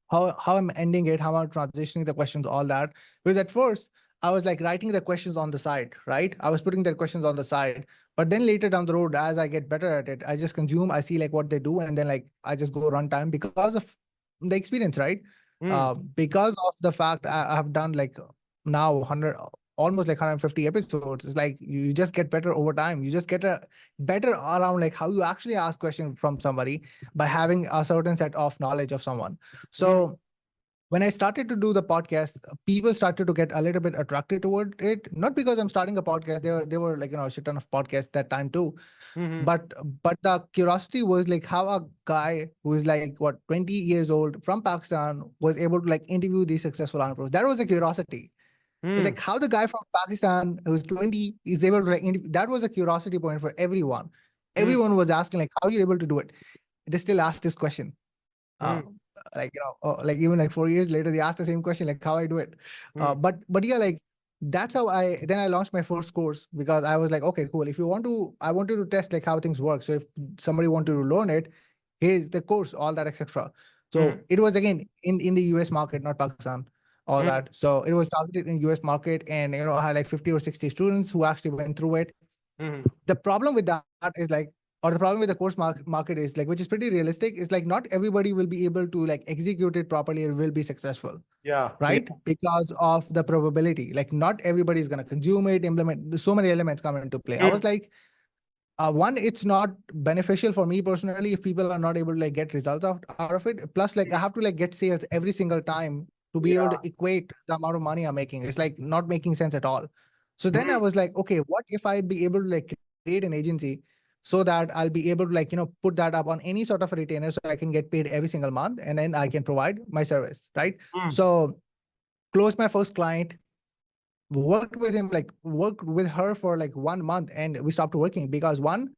how I'm ending it, how I'm transitioning the questions, all that. Because at first I was like writing the questions on the side, right? I was putting the questions on the side. But then later down the road, as I get better at it, I just consume, I see like what they do, and then like I just go run time because of the experience, right? Mm-hmm. Because of the fact I have done like now 100. almost like 150 episodes. It's like you just get better over time. You just get a better around like how you actually ask questions from somebody by having a certain set of knowledge of someone. Mhm. So when I started to do the podcast, people started to get a little bit attracted toward it. Not because I'm starting a podcast. There were like a shit ton of podcasts that time too. Mhm. But the curiosity was like how a guy who is like what 20 years old from Pakistan was able to like interview these successful entrepreneurs. That was a curiosity. It's Mhm. like how the guy from Pakistan who's 20 is able to like that was a curiosity point for everyone. Mhm. Everyone was asking like how are you able to do it? They still ask this question. uh, Mhm. like even like 4 years later, they ask the same question, like how I do it. Mhm. But yeah, like that's how I launched my first course because I was like, okay, cool. If you want to, I wanted to test like how things work. So if somebody wanted to learn it, here's the course, all that, etc. So Mhm. it was again in the US market, not Pakistan, all Mhm. that. So it was targeted in US market, and I had like 50 or 60 students who actually went through it. Mhm. The problem with that is like, or the problem with the course market is like, which is pretty realistic, is like not everybody will be able to like execute it properly or will be successful, Yeah. Yeah. right? Because of the probability, like not everybody is going to consume it, implement. There's so many elements come into play. I was Mhm. like, one, it's not beneficial for me personally if people are not able to like get results out of it. Plus, like I have to like get sales every single time to be able Yeah. to equate the amount of money I'm making. It's like not making sense at all. So then I Mhm. was like, okay, what if I be able to like create an agency so that I'll be able to like, put that up on any sort of a retainer so I can get paid every single month and then I can provide my service, right? Mhm. So closed my first client, worked with him, like worked with her for like 1 month, and we stopped working because one,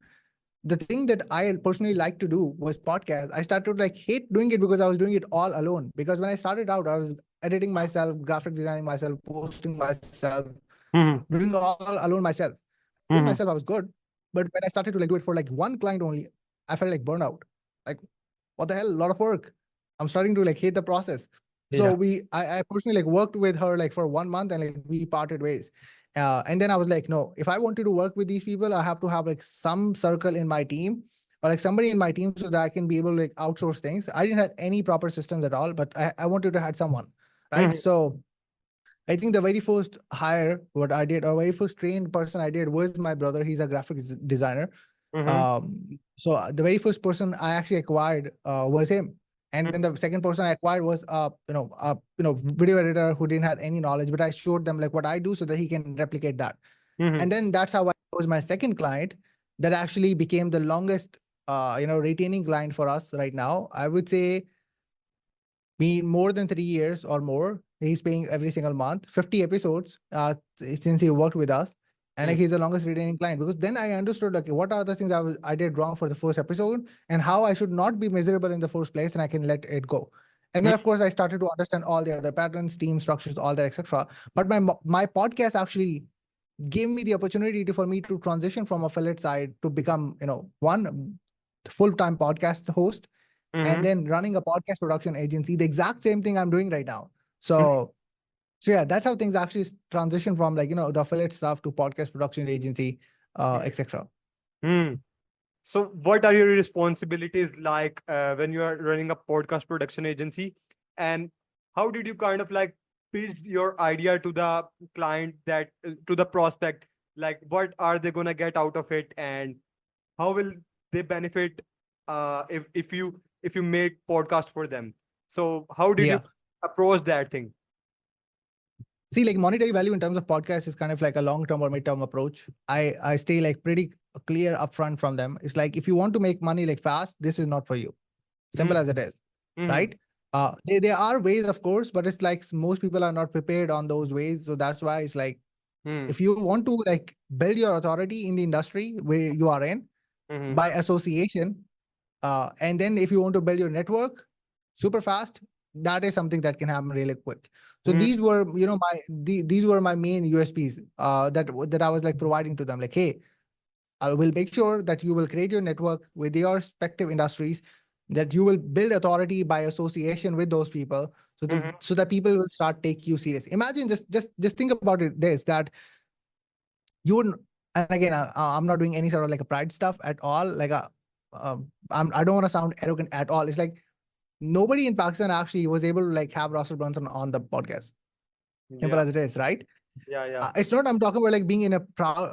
the thing that I personally like to do was podcast. I started to like hate doing it because I was doing it all alone. Because when I started out, I was editing myself, graphic designing myself, posting myself, Mhm. doing all alone myself. Doing myself, I Mhm. was good. But when I started to like do it for like one client only, I felt like burnout. Like, what the hell? A lot of work. I'm starting to like hate the process. So Yeah. I personally like worked with her like for 1 month and like we parted ways. And then I was like, no, if I wanted to work with these people, I have to have like some circle in my team or like somebody in my team so that I can be able to like outsource things. I didn't have any proper systems at all, but I wanted to have someone, right? Mhm. So I think the very first hire, what I did, or very first trained person I did was my brother. He's a graphic designer. Mhm. So the very first person I actually acquired was him. And then the second person I acquired was video editor who didn't have any knowledge, but I showed them like what I do so that he can replicate that. And Mhm. then that's how I was my second client that actually became the longest retaining client for us right now. I would say me more than 3 years or more. He's paying every single month, 50 episodes since he worked with us. And like, Mhm. he's the longest retaining client because then I understood like what are the things I did wrong for the first episode and how I should not be miserable in the first place and I can let it go. And then of course I started to understand all the other patterns, team structures, all that, etc. But my podcast actually gave me the opportunity for me to transition from affiliate side to become, one full-time podcast host and Mhm. then running a podcast production agency, the exact same thing I'm doing right now. Mhm. So yeah, that's how things actually transition from like, the affiliate stuff to podcast production agency, etc. Mhm. So, what are your responsibilities like when you are running a podcast production agency? And how did you kind of like pitch your idea to the client, that to the prospect? Like, what are they gonna get out of it, and how will they benefit if you make podcast for them? So, how did you Yeah. approach that thing? See, like monetary value in terms of podcast is kind of like a long-term or mid-term approach. I stay like pretty clear upfront from them. It's like if you want to make money like fast, this is not for you. Simple as it is, Mm-hmm. right? There are ways, of course, but it's like most people are not prepared on those ways. So that's why it's like Mm-hmm. if you want to like build your authority in the industry where you are in Mm-hmm. by association, and then if you want to build your network super fast, that is something that can happen really quick. So Mm-hmm. these were, these were my main USPs that I was like providing to them. Like, hey, I will make sure that you will create your network with your respective industries, that you will build authority by association with those people, Mm-hmm. so that people will start take you serious. Imagine just think about it. This that you would, and again, I'm not doing any sort of like a pride stuff at all. Like I don't want to sound arrogant at all. It's like nobody in Pakistan actually was able to like have Russell Brunson on the podcast. Simple Yeah. as it is, right? Yeah, yeah. It's not I'm talking about like being in a proud,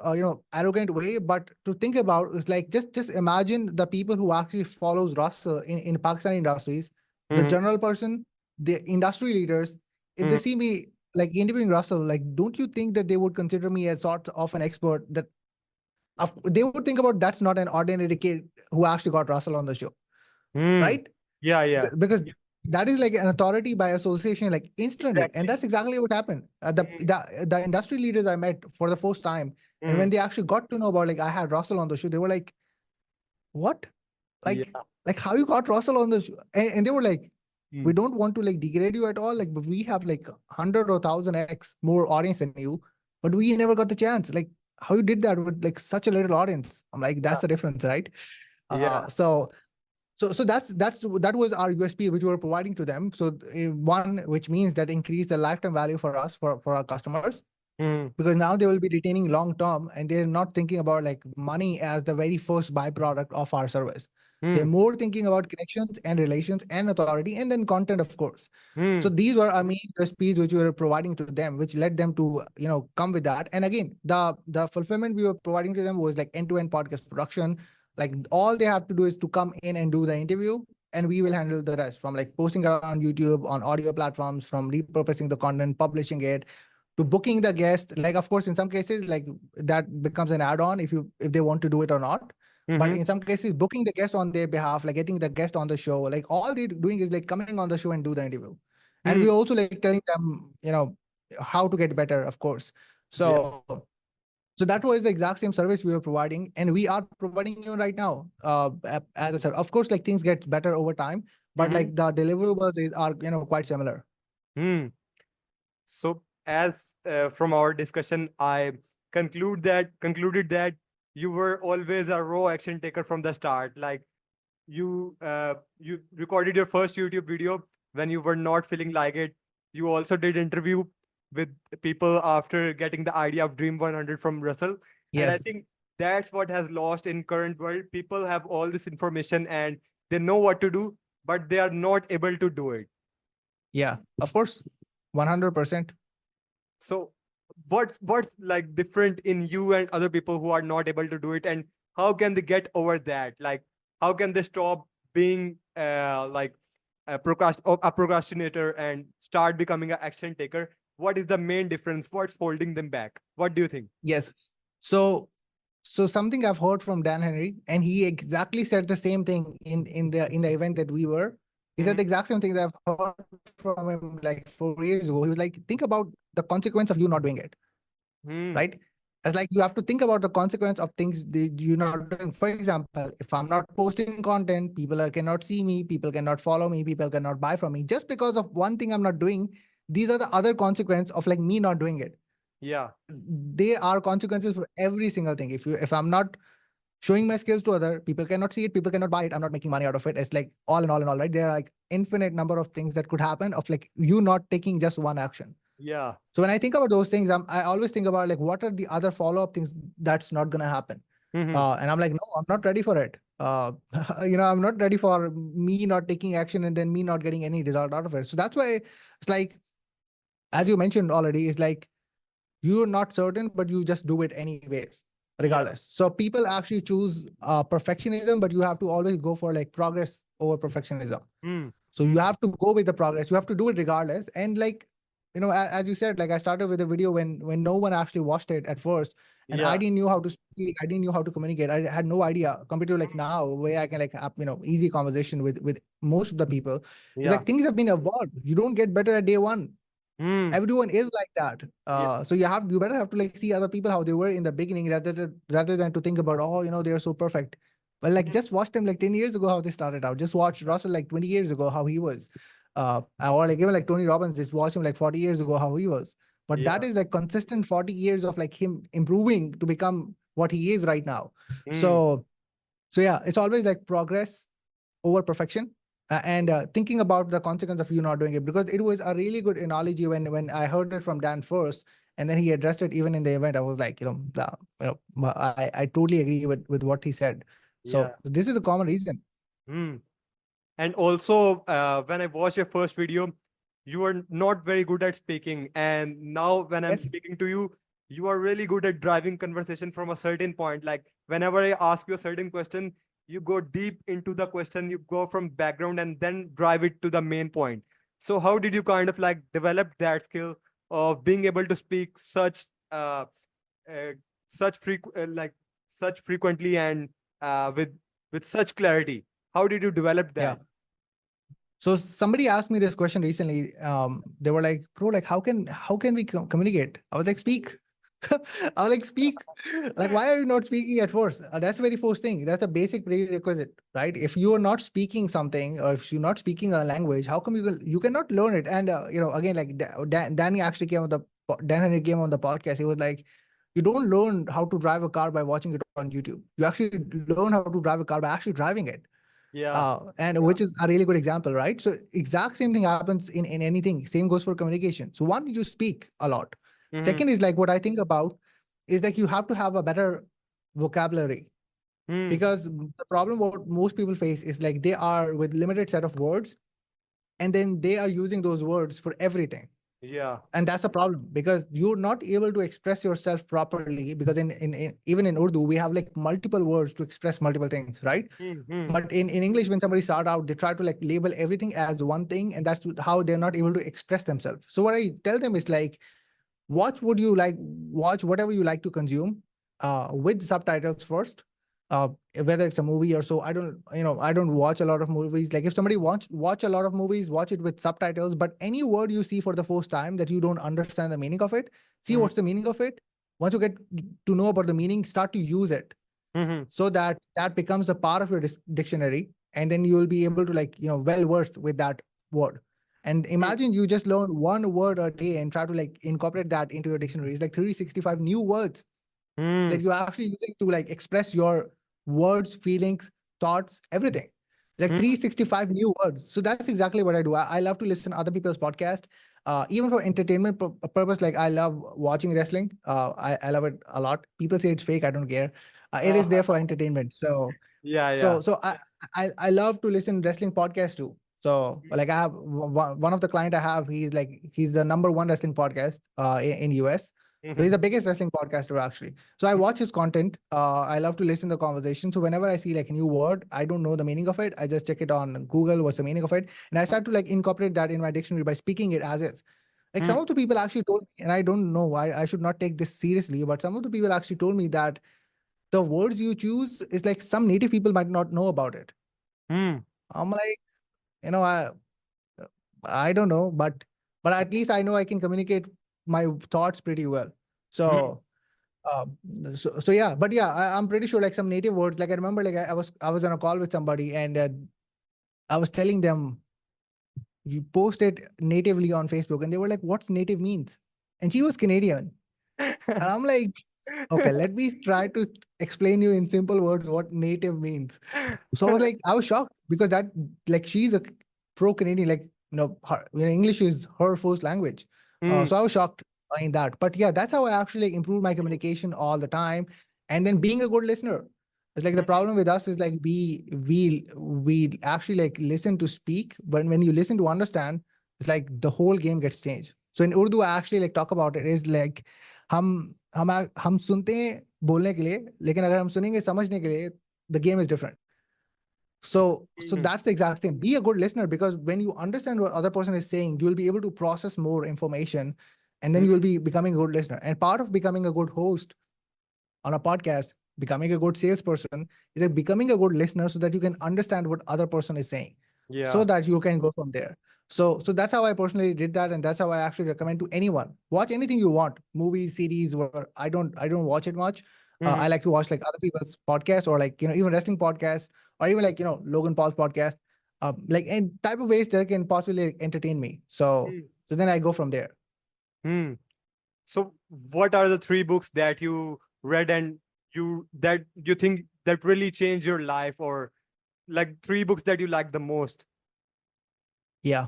arrogant way, but to think about is like just imagine the people who actually follows Russell in Pakistani industries, the Mm-hmm. general person, the industry leaders. If they Mm-hmm. see me like interviewing Russell, like don't you think that they would consider me as sort of an expert? That they would think about that's not an ordinary kid who actually got Russell on the show, Mm. right? Yeah, yeah. Because that is like an authority by association, like instantly, and Exactly. that's exactly what happened. The industry leaders I met for the first time, and Mm. when they actually got to know about like I had Russell on the show, they were like, "What? Like, Yeah. like how you got Russell on the show?" And they were like, "We Mm. don't want to like degrade you at all. Like, but we have like 100 or 1,000x more audience than you, but we never got the chance. Like, how you did that with like such a little audience?" I'm like, Yeah. "That's the difference, right?" Yeah. So that was our USP which we were providing to them. So one which means that increase the lifetime value for us for our customers, Mm. because now they will be retaining long term and they're not thinking about like money as the very first byproduct of our service. They're Mm. more thinking about connections and relations and authority and then content, of course. So Mm. these were our main USPs which we were providing to them, which led them to come with that. And again, the fulfillment we were providing to them was like end-to-end podcast production. Like all they have to do is to come in and do the interview, and we will handle the rest from like posting it on YouTube, on audio platforms, from repurposing the content, publishing it, to booking the guest. Like of course in some cases like that becomes an add-on if they want to do it or not, but Mm-hmm. in some cases booking the guest on their behalf, like getting the guest on the show, like all they're doing is like coming on the show and do the interview. And we're Mm. also like telling them how to get better, of course. Yeah. So that was the exact same service we were providing, and we are providing even right now. As I said, of course, like things get better over time, but Mm-hmm. like the deliverables are quite similar. Mm. So, as from our discussion, I concluded that you were always a raw action taker from the start. Like you recorded your first YouTube video when you were not feeling like it. You also did interview with people after getting the idea of Dream 100 from Russell, and I Yes. think that's what has lost in current world. People have all this information and they know what to do, but they are not able to do it. Yeah. Of course. 100%. So what's like different in you and other people who are not able to do it, and how can they get over that? Like how can they stop being like a procrastinator and start becoming an action taker? What is the main difference? What's holding them back? What do you think? Yes. So something I've heard from Dan Henry, and he exactly said the same thing in the event that we were. He said Mm-hmm. the exact same thing that I've heard from him like 4 years ago. He was like, think about the consequence of you not doing it, Hmm. right? It's like you have to think about the consequence of things that you're not doing. For example, if I'm not posting content, cannot see me, people cannot follow me, people cannot buy from me just because of one thing I'm not doing. These are the other consequence of like me not doing it. Yeah. There are consequences for every single thing. If I'm not showing my skills to other people, cannot see it, people cannot buy it, I'm not making money out of it. It's like all in all in all, right? There are like infinite number of things that could happen of like you not taking just one action. Yeah. So when I think about those things, I always think about like what are the other follow-up things that's not going to happen. Mm-hmm. And I'm like, no, I'm not ready for it. I'm not ready for me not taking action and then me not getting any result out of it. So that's why it's like, as you mentioned already, it's like you're not certain, but you just do it anyways, Yeah. regardless. So people actually choose perfectionism, but you have to always go for like progress over perfectionism. Mm. So you have to go with the progress. You have to do it regardless. And like, as you said, like I started with a video when no one actually watched it at first, and I Yeah. didn't know how to speak. I didn't know how to communicate. I had no idea compared to like now, where I can like have easy conversation with most of the people. It's Yeah. like things have been evolved. You don't get better at day one. Mm. Everyone is like that. Yeah. So you better have to like see other people how they were in the beginning, rather than to think about, oh, they're so perfect. But like Mm. just watch them like 10 years ago how they started out. Just watch Russell like 20 years ago how he was. Or like even like Tony Robbins, just watch him like 40 years ago how he was. But that Yeah. is like consistent 40 years of like him improving to become what he is right now. Mm. So yeah, it's always like progress over perfection, and thinking about the consequence of you not doing it, because it was a really good analogy when I heard it from Dan first, and then he addressed it even in the event. I was like, I totally agree with what he said. Yeah. So this is a common reason. Mm. And also, when I watched your first video, you are not very good at speaking, and now when I'm Yes. speaking to you, you are really good at driving conversation from a certain point. Like whenever I ask you a certain question, you go deep into the question, you go from background and then drive it to the main point. So how did you kind of like develop that skill of being able to speak uh, like such frequently and with such clarity? How did you develop Yeah. that? So somebody asked me this question recently. They were like, "Bro, like, how can we communicate?" I was like, "Speak." I was like, "Speak." Like, why are you not speaking at first? That's the very first thing. That's a basic prerequisite, right? If you are not speaking something, or if you're not speaking a language, how come you cannot learn it? And again, like Danny actually came on the Dan Henry came on the podcast. He was like, "You don't learn how to drive a car by watching it on YouTube. You actually learn how to drive a car by actually driving it." Yeah. And which is a really good example, right? So exact same thing happens in anything. Same goes for communication. So one, you speak a lot. Mm-hmm. Second is like what I think about is like you have to have a better vocabulary, Mm. because the problem what most people face is like they are with limited set of words, and then they are using those words for everything. Yeah. And that's a problem because you're not able to express yourself properly, because in even in Urdu we have like multiple words to express multiple things, right? Mm-hmm. But in English, when somebody start out, they try to like label everything as one thing, and that's how they're not able to express themselves. So what I tell them is like, watch whatever you like to consume, with subtitles first. Uh, Whether it's a movie or so, I don't watch a lot of movies. Like if somebody wants watch a lot of movies, watch it with subtitles. But any word you see for the first time that you don't understand the meaning of it, see Mm-hmm. what's the meaning of it. Once you get to know about the meaning, start to use it, Mm-hmm. so that that becomes a part of your dictionary, and then you will be able to like well versed with that word. And imagine you just learn one word a day and try to like incorporate that into your dictionary. It's like 365 new words Mm-hmm. that you're actually using to like express your words, feelings, thoughts, everything. It's like Mm-hmm. 365 new words. So that's exactly what I do. I love to listen to other people's podcast, even for entertainment purpose. Like I love watching wrestling. I love it a lot. People say it's fake. I don't care. It is there for entertainment. So Yeah, yeah. so so I love to listen wrestling podcast too. So like I have one of the client I have, he's the number one wrestling podcast in US. So he's Mm-hmm. the biggest wrestling podcaster actually. So I watch his content. I love to listen to the conversation. So whenever I see like a new word, I don't know the meaning of it. I just check it on Google, what's the meaning of it, and I start to like incorporate that in my dictionary by speaking it as is. Like some Mm-hmm. of the people actually told me, and I don't know why I should not take this seriously, but some of the people actually told me that the words you choose is like some native people might not know about it. Mm-hmm. I'm like, you know, I don't know, but at least I know I can communicate my thoughts pretty well. So um, so yeah, but yeah, I'm pretty sure like some native words. Like I remember, like I was on a call with somebody, and I was telling them you post it natively on Facebook, and they were like, "What's native means?" And she was Canadian, and I'm like, "Okay, let me try to explain you in simple words what native means." So I was like, I was shocked because that, like, she's a pro Canadian, like, English is her first language. Mm-hmm. So I was shocked in that. But yeah, that's how I actually improve my communication all the time. And then being a good listener. It's like the problem with us is like we actually like listen to speak, but when you listen to understand, it's like the whole game gets changed. So in Urdu, I actually like talk about it is like हम सुनते हैं बोलने के लिए, लेकिन अगर हम सुनेंगे समझने के लिए, the game is different. So Mm-hmm. that's the exact thing. Be a good listener, because when you understand what other person is saying, you will be able to process more information, and then you will be becoming a good listener. And part of becoming a good host on a podcast, becoming a good salesperson, is like becoming a good listener so that you can understand what other person is saying, so Yeah. that you can go from there. So that's how I personally did that, and that's how I actually recommend to anyone. Watch anything you want, movies, series. Where I don't watch it much. I Mm-hmm. like to watch like other people's podcasts, or like even wrestling podcasts, or even like Logan Paul's podcast, like in type of ways that can possibly entertain me. So then I go from there. Mm-hmm. So what are the three books that you read and you think that really changed your life, or like three books that you like the most? Yeah.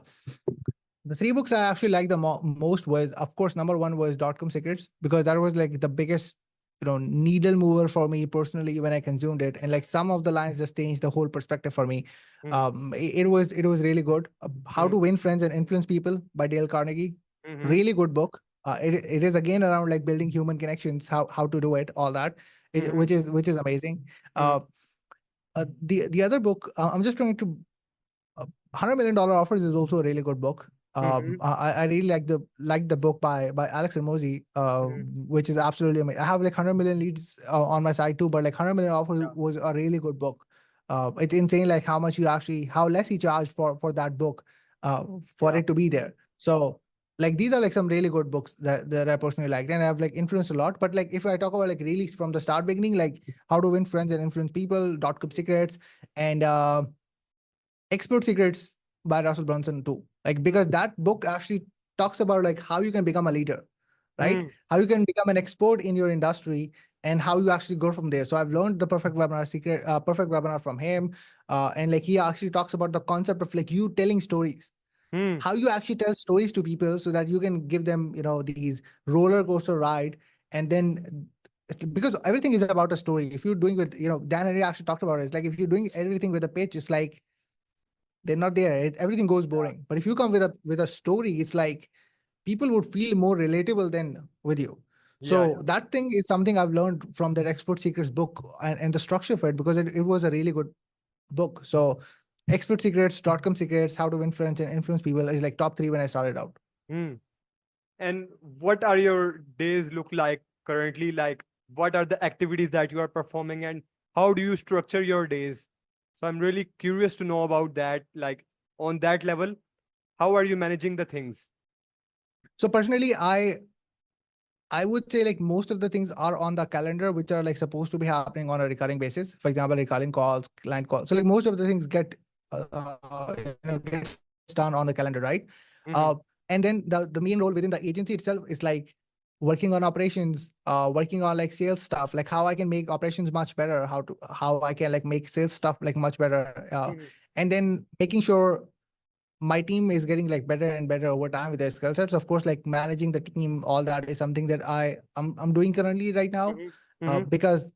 The three books I actually liked the most was, of course, number one was Dot Com Secrets, because that was like the biggest needle mover for me personally when I consumed it, and like some of the lines just changed the whole perspective for me. Mm-hmm. It was really good. How to Win Friends and Influence People by Dale Carnegie. Mm-hmm. Really good book. It is again around like building human connections, how to do it, all that, Mm-hmm. which is amazing. Mm-hmm. The other book, I'm just trying to $100 Million Offers is also a really good book. Mm-hmm. I really like the book by Alex Hermosi, Mm-hmm. which is absolutely amazing. I have like 100 million leads on my side too, but like 100 million offers Yeah. was a really good book. It's insane like how less he charged for that book, for Yeah. it to be there. So like these are like some really good books that I personally liked and have like influenced a lot. But like if I talk about like really from the start beginning, like How to Win Friends and Influence People, .com Secrets, and Expert Secrets by Russell Brunson too. Like because that book actually talks about like how you can become a leader, right? Mm-hmm. How you can become an expert in your industry and how you actually go from there. So I've learned the perfect webinar from him, and like he actually talks about the concept of like you telling stories, Mm-hmm. how you actually tell stories to people so that you can give them these roller coaster ride, and then because everything is about a story. If you're doing with Dan and Ray actually talked about it, it's like if you're doing everything with a pitch, it's like they're not there. Everything goes Yeah. boring. But if you come with a story, it's like people would feel more relatable than with you. Yeah. Yeah. So that thing is something I've learned from that Expert Secrets book, and the structure for it, because it was a really good book. So Expert Secrets, .com Secrets, How to Win Friends and Influence People is like top three when I started out. Mm. And what are your days look like currently? Like, what are the activities that you are performing, and how do you structure your days? So I'm really curious to know about that. Like, on that level, how are you managing the things? So personally, I would say like most of the things are on the calendar, which are like supposed to be happening on a recurring basis. For example, recurring calls, client calls. So like most of the things gets done on the calendar, right? Mm-hmm. And then the main role within the agency itself is like working on operations, working on like sales stuff, like how I can make operations much better, how I can like make sales stuff like much better, Mm-hmm. and then making sure my team is getting like better and better over time with their skill sets. Of course, like managing the team, all that is something that I'm doing currently right now, Mm-hmm. because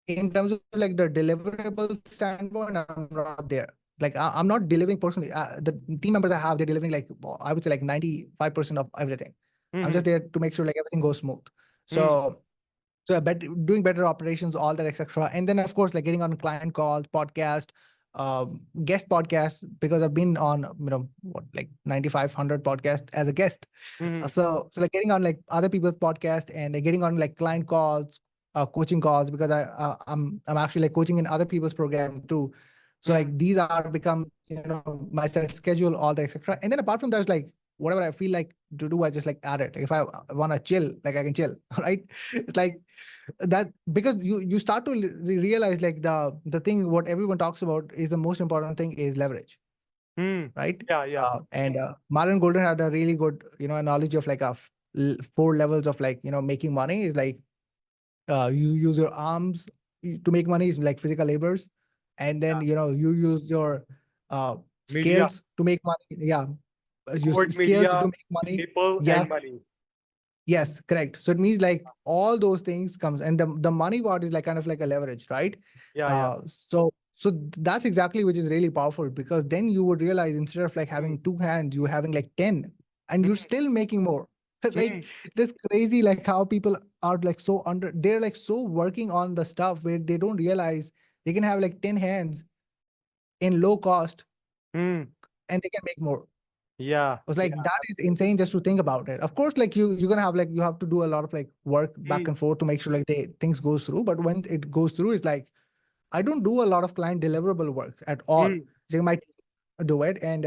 in terms of like the deliverable standpoint, I'm not there. Like I'm not delivering personally. The team members I have, they're delivering like I would say like 95% of everything. I'm Mm-hmm. just there to make sure like everything goes smooth. Mm-hmm. So doing better operations, all that, etc. And then of course, like getting on client calls, podcast, guest podcasts, because I've been on what like 9,500 podcast as a guest. Mm-hmm. So like getting on like other people's podcast and like, getting on like client calls, coaching calls, because I'm actually like coaching in other people's program too. So Mm-hmm. like these are become my set schedule, all that, etc. And then apart from that, it's like whatever I feel like to do, I just like add it. Like, if I want to chill, like I can chill, right? It's like that, because you start to realize like the thing what everyone talks about is the most important thing is leverage, Mm-hmm. right? Yeah. Yeah. And Myron Golden had a really good analogy of like four levels of like making money is like you use your arms to make money, is like physical labors, and then Yeah. you use your Media, scales to make money. Yeah, your code scales to media, make money. people, Yeah. and money. Yes, correct. So it means like all those things comes, and the money part is like kind of like a leverage, right? Yeah. Yeah. So that's exactly which is really powerful, because then you would realize instead of like Mm-hmm. having two hands, you're having like 10, and you're still making more. Like Mm-hmm. it is crazy like how people are like they're like so working on the stuff where they don't realize they can have like 10 hands in low cost Mm-hmm. and they can make more. Yeah. It's like Yeah. that is insane just to think about it. Of course, like you're gonna have like you have to do a lot of like work back Mm-hmm. and forth to make sure like things goes through. But when it goes through, it's like I don't do a lot of client deliverable work at all. Mm-hmm. They might do it, and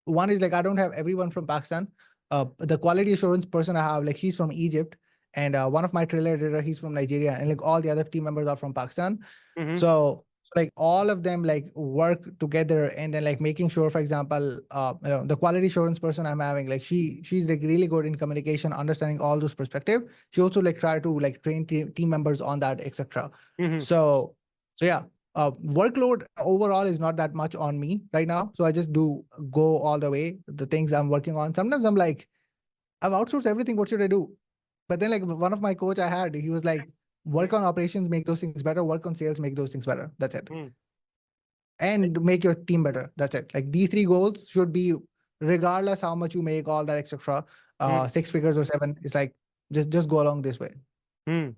one is like I don't have everyone from Pakistan. The quality assurance person I have, like she's from Egypt, and one of my trailer editor, he's from Nigeria, and like all the other team members are from Pakistan. Mm-hmm. So like all of them like work together, and then like making sure, for example, the quality assurance person I'm having, like she's like really good in communication, understanding all those perspective. She also like try to like train team members on that, etc. Mm-hmm. So yeah, workload overall is not that much on me right now. So I just do go all the way the things I'm working on. Sometimes I'm like, I've outsourced everything. What should I do? But then like one of my coach I had, he was like, Mm, work on operations, make those things better, work on sales, make those things better. That's it. mm. And make your team better. That's it. Like these three goals should be, regardless how much you make, all that extra, Mm, 6 figures or seven, it's like just go along this way. mm.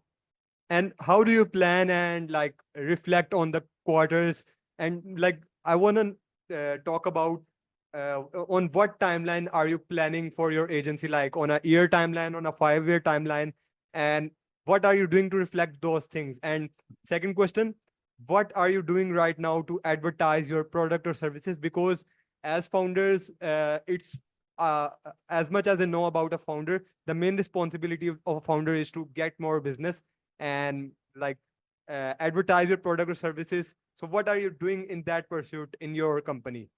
And how do you plan and like reflect on the quarters? And like, I want to talk about on what timeline are you planning for your agency, like on a year timeline, on a 5 year timeline, and what are you doing to reflect those things? And second question, what are you doing right now to advertise your product or services? Because as founders, it's as much as I know about a founder, the main responsibility of a founder is to get more business and like advertise your product or services. So what are you doing in that pursuit in your company?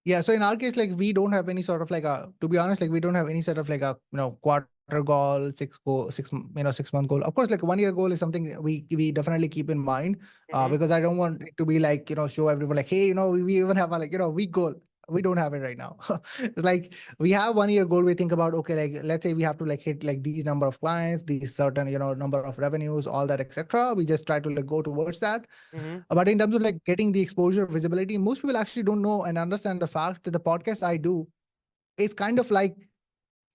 Yeah. So in our case, like we don't have any sort of like a, to be honest, like we don't have any sort of like a, quarter goal, 6 month goal. Of course, like 1 year goal is something we definitely keep in mind, Mm-hmm. because I don't want it to be like, show everyone like, hey, we even have a like, week goal. We don't have it right now. It's like we have 1 year goal. We think about, okay, like let's say we have to like hit like these number of clients, these certain, number of revenues, all that, etc. We just try to like go towards that. Mm-hmm. But in terms of like getting the exposure, visibility, most people actually don't know and understand the fact that the podcast I do is kind of like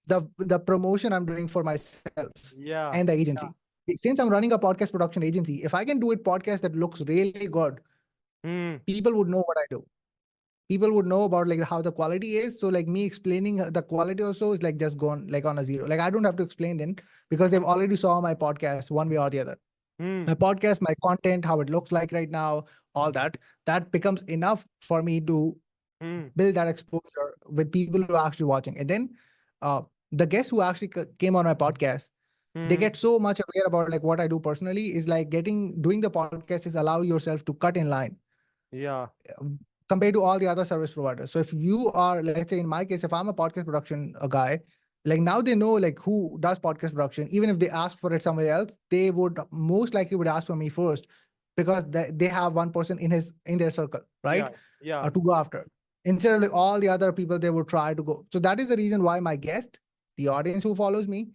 the promotion I'm doing for myself and Yeah. the agency. Since I'm running a podcast production agency, if I can do it podcast that looks really good, Mm, people would know what I do. People would know about like how the quality is. So like me explaining the quality also is like just gone like on a zero. Like I don't have to explain then because they've already saw my podcast one way or the other. mm, My podcast, my content, how it looks like right now, all that becomes enough for me to mm, build that exposure with people who are actually watching. And then uh, the guests who actually came on my podcast, they mm. get so much aware about like what I do personally is like doing the podcast is allow yourself to cut in line Yeah. compared to all the other service providers. So if you are, let's say in my case, if I'm a podcast production a guy, like now they know like who does podcast production. Even if they ask for it somewhere else, they would most likely would ask for me first because they have one person in their circle, Yeah. right? Yeah. To go after. Instead of like all the other people, they would try to go. So that is the reason why my guest, the audience who follows me,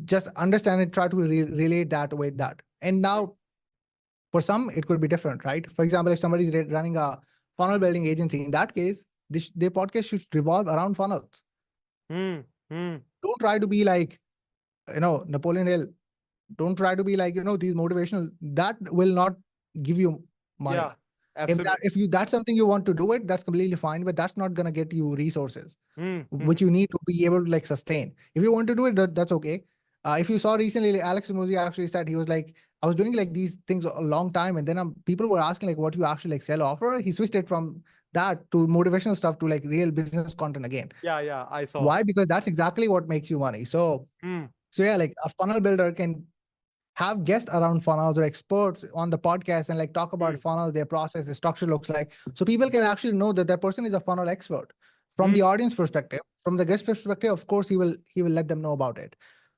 just understand it, try to relate that with that. And now for some, it could be different, right? For example, if somebody is running a funnel building agency, in that case, their podcast should revolve around funnels. Mm, mm. Don't try to be like, Napoleon Hill. Don't try to be like, these motivational. That will not give you Yeah. money. Absolutely. If you that's something you want to do it, that's completely fine, but that's not gonna get you resources Mm, mm. which you need to be able to like sustain. If you want to do it, that's okay. If you saw recently, like, Alex Ramosi actually said he was like, I was doing like these things a long time, and then people were asking like, what you actually like sell offer. He switched it from that to motivational stuff to like real business content again. Yeah. Yeah. I saw. Why? Because that's exactly what makes you money. Mm, So yeah, like a funnel builder can have guests around funnels or experts on the podcast and like talk about mm, funnels, their process, the structure looks like. So people can actually know that that person is a funnel expert. From mm, the audience perspective, from the guest perspective, of course, he will let them know about it.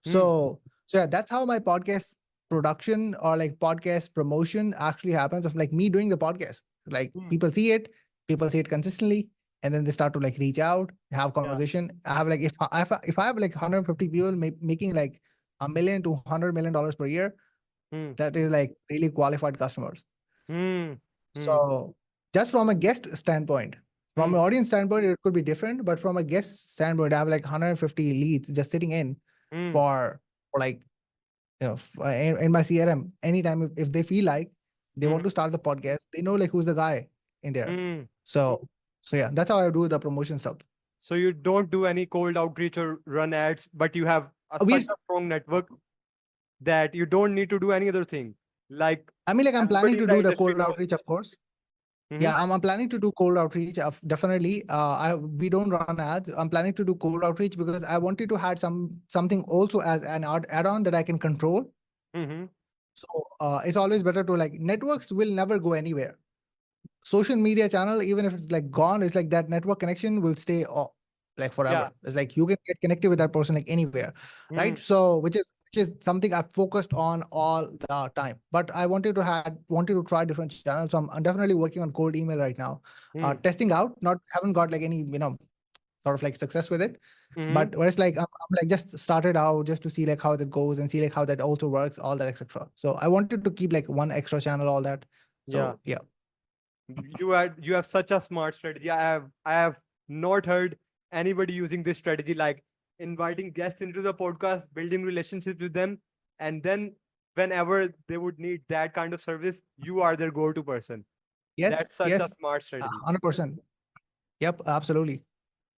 mm, So yeah, that's how my podcast production or like podcast promotion actually happens of like me doing the podcast. Like mm. people see it consistently, and then they start to like reach out, have Yeah. conversation. I have like if I have like 150 people making like $1 million to $100 million per year, Mm, that is like really qualified customers. mm, mm, So just from a guest standpoint, from mm, an audience standpoint, it could be different, but from a guest standpoint, I have like 150 leads just sitting in mm, for like, in my CRM. Anytime if they feel like they want mm, to start the podcast, they know like who's the guy in there. mm. So yeah, that's how I do the promotion stuff. So you don't do any cold outreach or run ads, but you have We're such a strong network that you don't need to do any other thing. Like I mean, like I'm planning everybody in to the do the industry cold knows. outreach, of course. Mhm. Yeah, I'm planning to do cold outreach. Definitely. We don't run ads. I'm planning to do cold outreach because I wanted to add something also as an add-on that I can control. Mhm. So it's always better to like networks will never go anywhere. Social media channel, even if it's like gone, it's like that network connection will stay like Yeah. forever. It's like you can get connected with that person like anywhere, right? Mm, So which is something I've focused on all the time. But I wanted to try different channels. So I'm definitely working on cold email right now, mm, testing out. Not haven't got like any sort of like success with it. Mm-hmm. But whereas like I'm like just started out just to see like how that goes and see like how that also works, all that, etc. So I wanted to keep like one extra channel, all that. Yeah. So yeah. You have such a smart strategy. I have not heard anybody using this strategy, like inviting guests into the podcast, building relationships with them, and then whenever they would need that kind of service, you are their go-to person. Yes, That's such a yes, smart strategy. 100%. Yep, absolutely.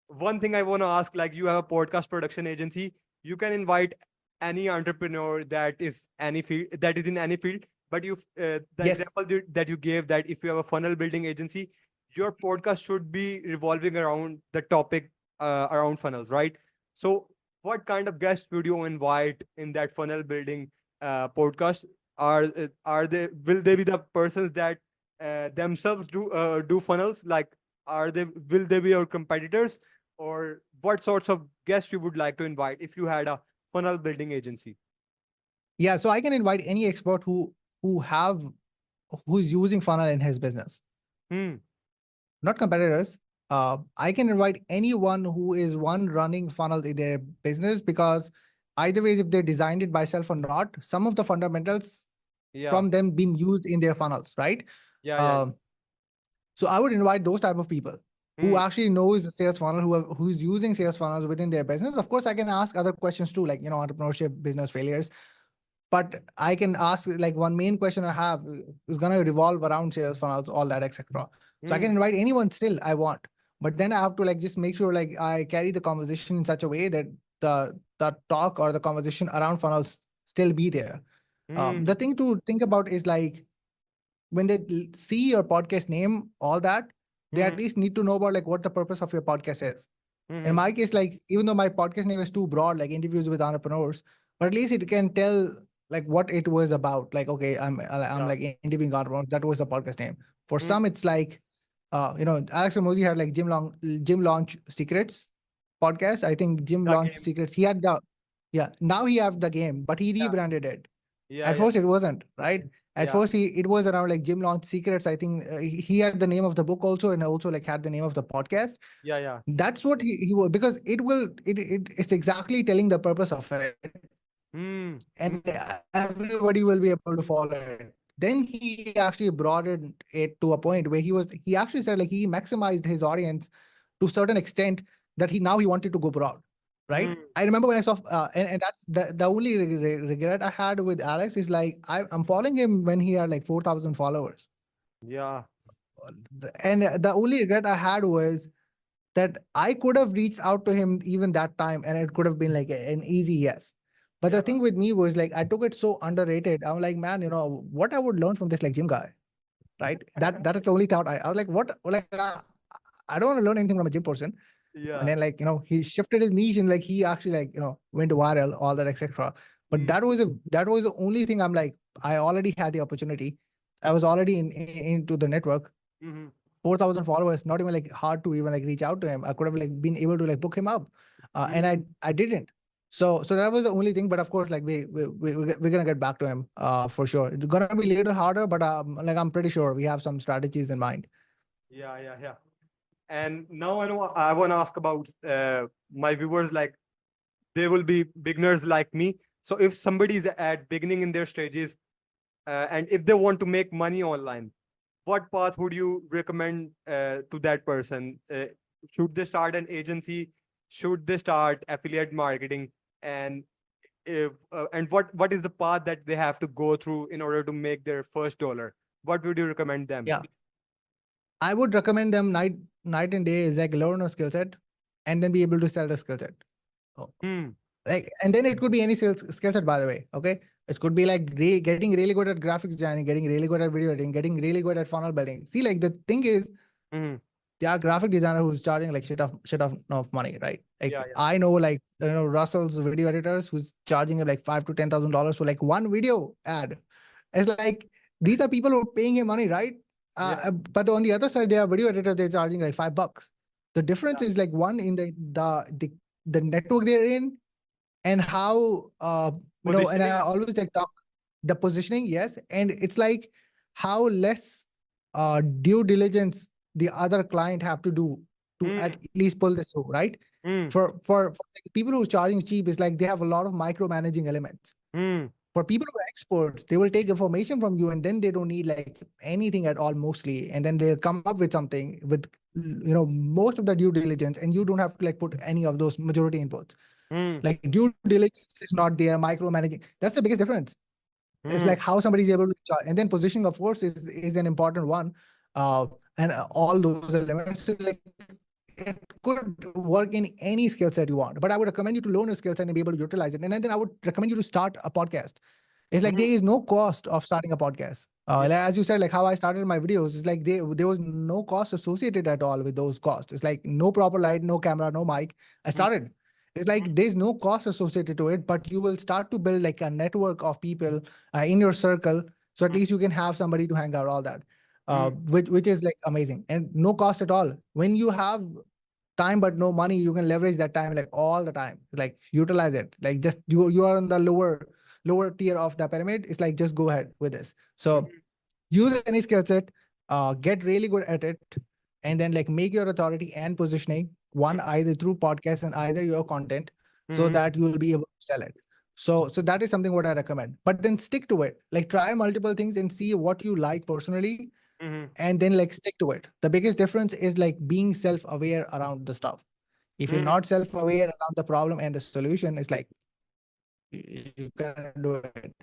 One thing I want to ask, like you have a podcast production agency, you can invite any entrepreneur that is any field, that is in any field. But the Yes. example that you gave, that if you have a funnel building agency, your podcast should be revolving around the topic around funnels, right? So what kind of guests would you invite in that funnel building podcast? Are they, will they be the persons that themselves do funnels, like are they, will they be your competitors, or what sorts of guests you would like to invite if you had a funnel building agency? Yeah, so I can invite any expert who have who's using funnel in his business, Hmm. not competitors. I can invite anyone who is one running funnels in their business, because either ways, if they designed it by self or not, some of the fundamentals Yeah. from them being used in their funnels, right? Yeah. Yeah. Um, so I would invite those type of people who Hmm. actually knows the sales funnel, who's using sales funnels within their business. Of course, I can ask other questions too, like entrepreneurship, business failures. But I can ask like one main question I have is gonna revolve around sales funnels, all that, etc. So I can Hmm. invite anyone still I want, but then I have to like just make sure like I carry the conversation in such a way that the talk or the conversation around funnels still be there. Hmm. The thing to think about is like when they see your podcast name, all that, they Hmm. at least need to know about like what the purpose of your podcast is. In Hmm. my case, like even though my podcast name is too broad, like interviews with entrepreneurs, but at least it can tell like what it was about. Like, okay, I'm Yeah. like interviewing entrepreneurs. That was the podcast name. For Hmm. some, it's like, Alex Ramosi had like gym launch secrets podcast. I think gym The launch game. secrets. He had the, yeah. Now he have the game, but he Yeah. rebranded it. Yeah. At Yeah. first, it wasn't right. At Yeah. first, it was around like gym launch secrets. I think he had the name of the book also, and also like had the name of the podcast. Yeah. Yeah. That's what he will, because it's exactly telling the purpose of it, Hmm. and everybody will be able to follow it. Then he actually broadened it to a point where he actually said like he maximized his audience to a certain extent that he now he wanted to go broad, right? Hmm. I remember when I saw and that's the only regret I had with Alex is like I'm following him when he had like 4,000 followers, Yeah. and the only regret I had was that I could have reached out to him even that time and it could have been like an easy yes. But Yeah. the thing with me was like I took it so underrated. I'm like, man, what I would learn from this like gym guy, right? That is the only thought I was like, what like I don't want to learn anything from a gym person. And Yeah. then like, he shifted his niche and like he actually like, went viral, all that, etc. But Hmm. that was the only thing I'm like, I already had the opportunity. I was already into the network. Hmm. 4,000 followers, not even like hard to even like reach out to him. I could have like been able to like book him up, and Hmm. I didn't. So that was the only thing. But of course, like we're gonna get back to him for sure. It's gonna be a little harder, but like I'm pretty sure we have some strategies in mind. Yeah. Yeah. Yeah. And now I know I want to ask about my viewers, like they will be beginners like me. So if somebody is at beginning in their stages, and if they want to make money online, what path would you recommend to that person? Should they start an agency? Should they start affiliate marketing? And if and what is the path that they have to go through in order to make their first dollar? What would you recommend them? Yeah, I would recommend them night and day is like learn a skill set, and then be able to sell the skill set. Oh, Hmm. like, and then it could be any skill set, by the way. Okay, it could be like getting really good at graphic designing, getting really good at video editing, getting really good at funnel building. See, like the thing is, Hmm. there are graphic designer who's charging like shit of money, right? Like Yeah. Yeah. I know like Russell's video editors who's charging him like $5,000 to $10,000 for like one video ad. It's like these are people who are paying him money, right? Yeah. But on the other side, there are video editors they're charging like $5. The difference Yeah. is like one in the network they're in, and how and I Positioning. always like talk the positioning, yes, and it's like how less due diligence the other client have to do to at Hmm. least pull this through, right? Hmm. For like people who are charging cheap, is like they have a lot of micromanaging elements. Hmm. For people who are experts, they will take information from you and then they don't need like anything at all mostly. And then they come up with something with, most of the due diligence, and you don't have to like put any of those majority inputs. Hmm. Like due diligence is not there, micromanaging. That's the biggest difference. It's Hmm. like how somebody is able to charge. And then positioning, of course, is an important one. And all those elements. So like it could work in any skill set you want, but I would recommend you to learn a skill set and be able to utilize it. And then I would recommend you to start a podcast. It's like there Hmm. is no cost of starting a podcast. Yeah. Like, as you said, like how I started my videos, it's like there was no cost associated at all with those costs. It's like no proper light, no camera, no mic. I Hmm. started. It's like there's no cost associated to it, but you will start to build like a network of people in your circle. So at Hmm. least you can have somebody to hang out, all that, Hmm. which is like amazing and no cost at all. When you have time but no money, you can leverage that time like all the time, like utilize it. Like just you are on the lower tier of the pyramid. It's like just go ahead with this. So Hmm. use any skill set, get really good at it, and then like make your authority and positioning one either through podcast and either your content, so Hmm. that you will be able to sell it. So that is something what I recommend. But then stick to it. Like try multiple things and see what you like personally, Hmm. and then like stick to it. The biggest difference is like being self-aware around the stuff. If you're Hmm. not self-aware around the problem and the solution, it's like you cannot do it.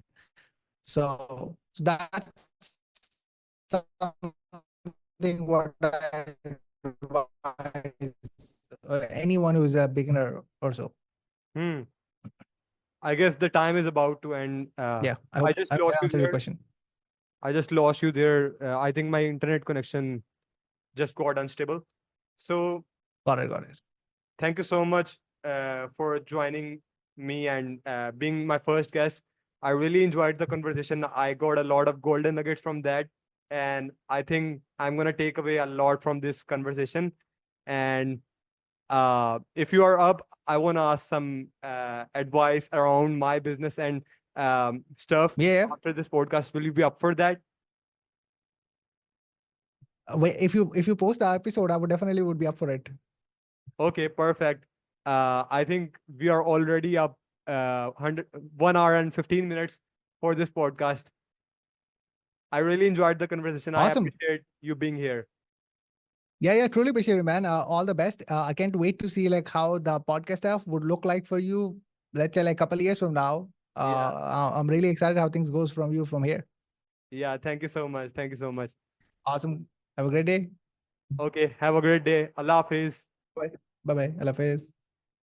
So that's something what I advise anyone who's a beginner or so. Hmm. I guess the time is about to end. Yeah, I I hope just I lost you answered your there. question. I just lost you there. I think my internet connection just got unstable. So Got it. thank you so much for joining me and being my first guest. I really enjoyed the conversation. I got a lot of golden nuggets from that. And I think I'm going to take away a lot from this conversation. And if you are up, I want to ask some advice around my business and stuff Yeah. after this podcast. Will you be up for that? Wait, if you post the episode, I would definitely would be up for it. Okay, perfect. I think we are already up 1 hour and 15 minutes for this podcast. I really enjoyed the conversation. I Awesome. appreciate you being here. Yeah, truly appreciate it, man. All the best. I can't wait to see like how the podcast stuff would look like for you. Let's say like a couple of years from now. Yeah. I'm really excited how things goes from you from here. Yeah. Thank you so much. Thank you so much. Awesome. Have a great day. Okay. Have a great day. Allah Hafiz. Bye. Bye bye. Allah Hafiz.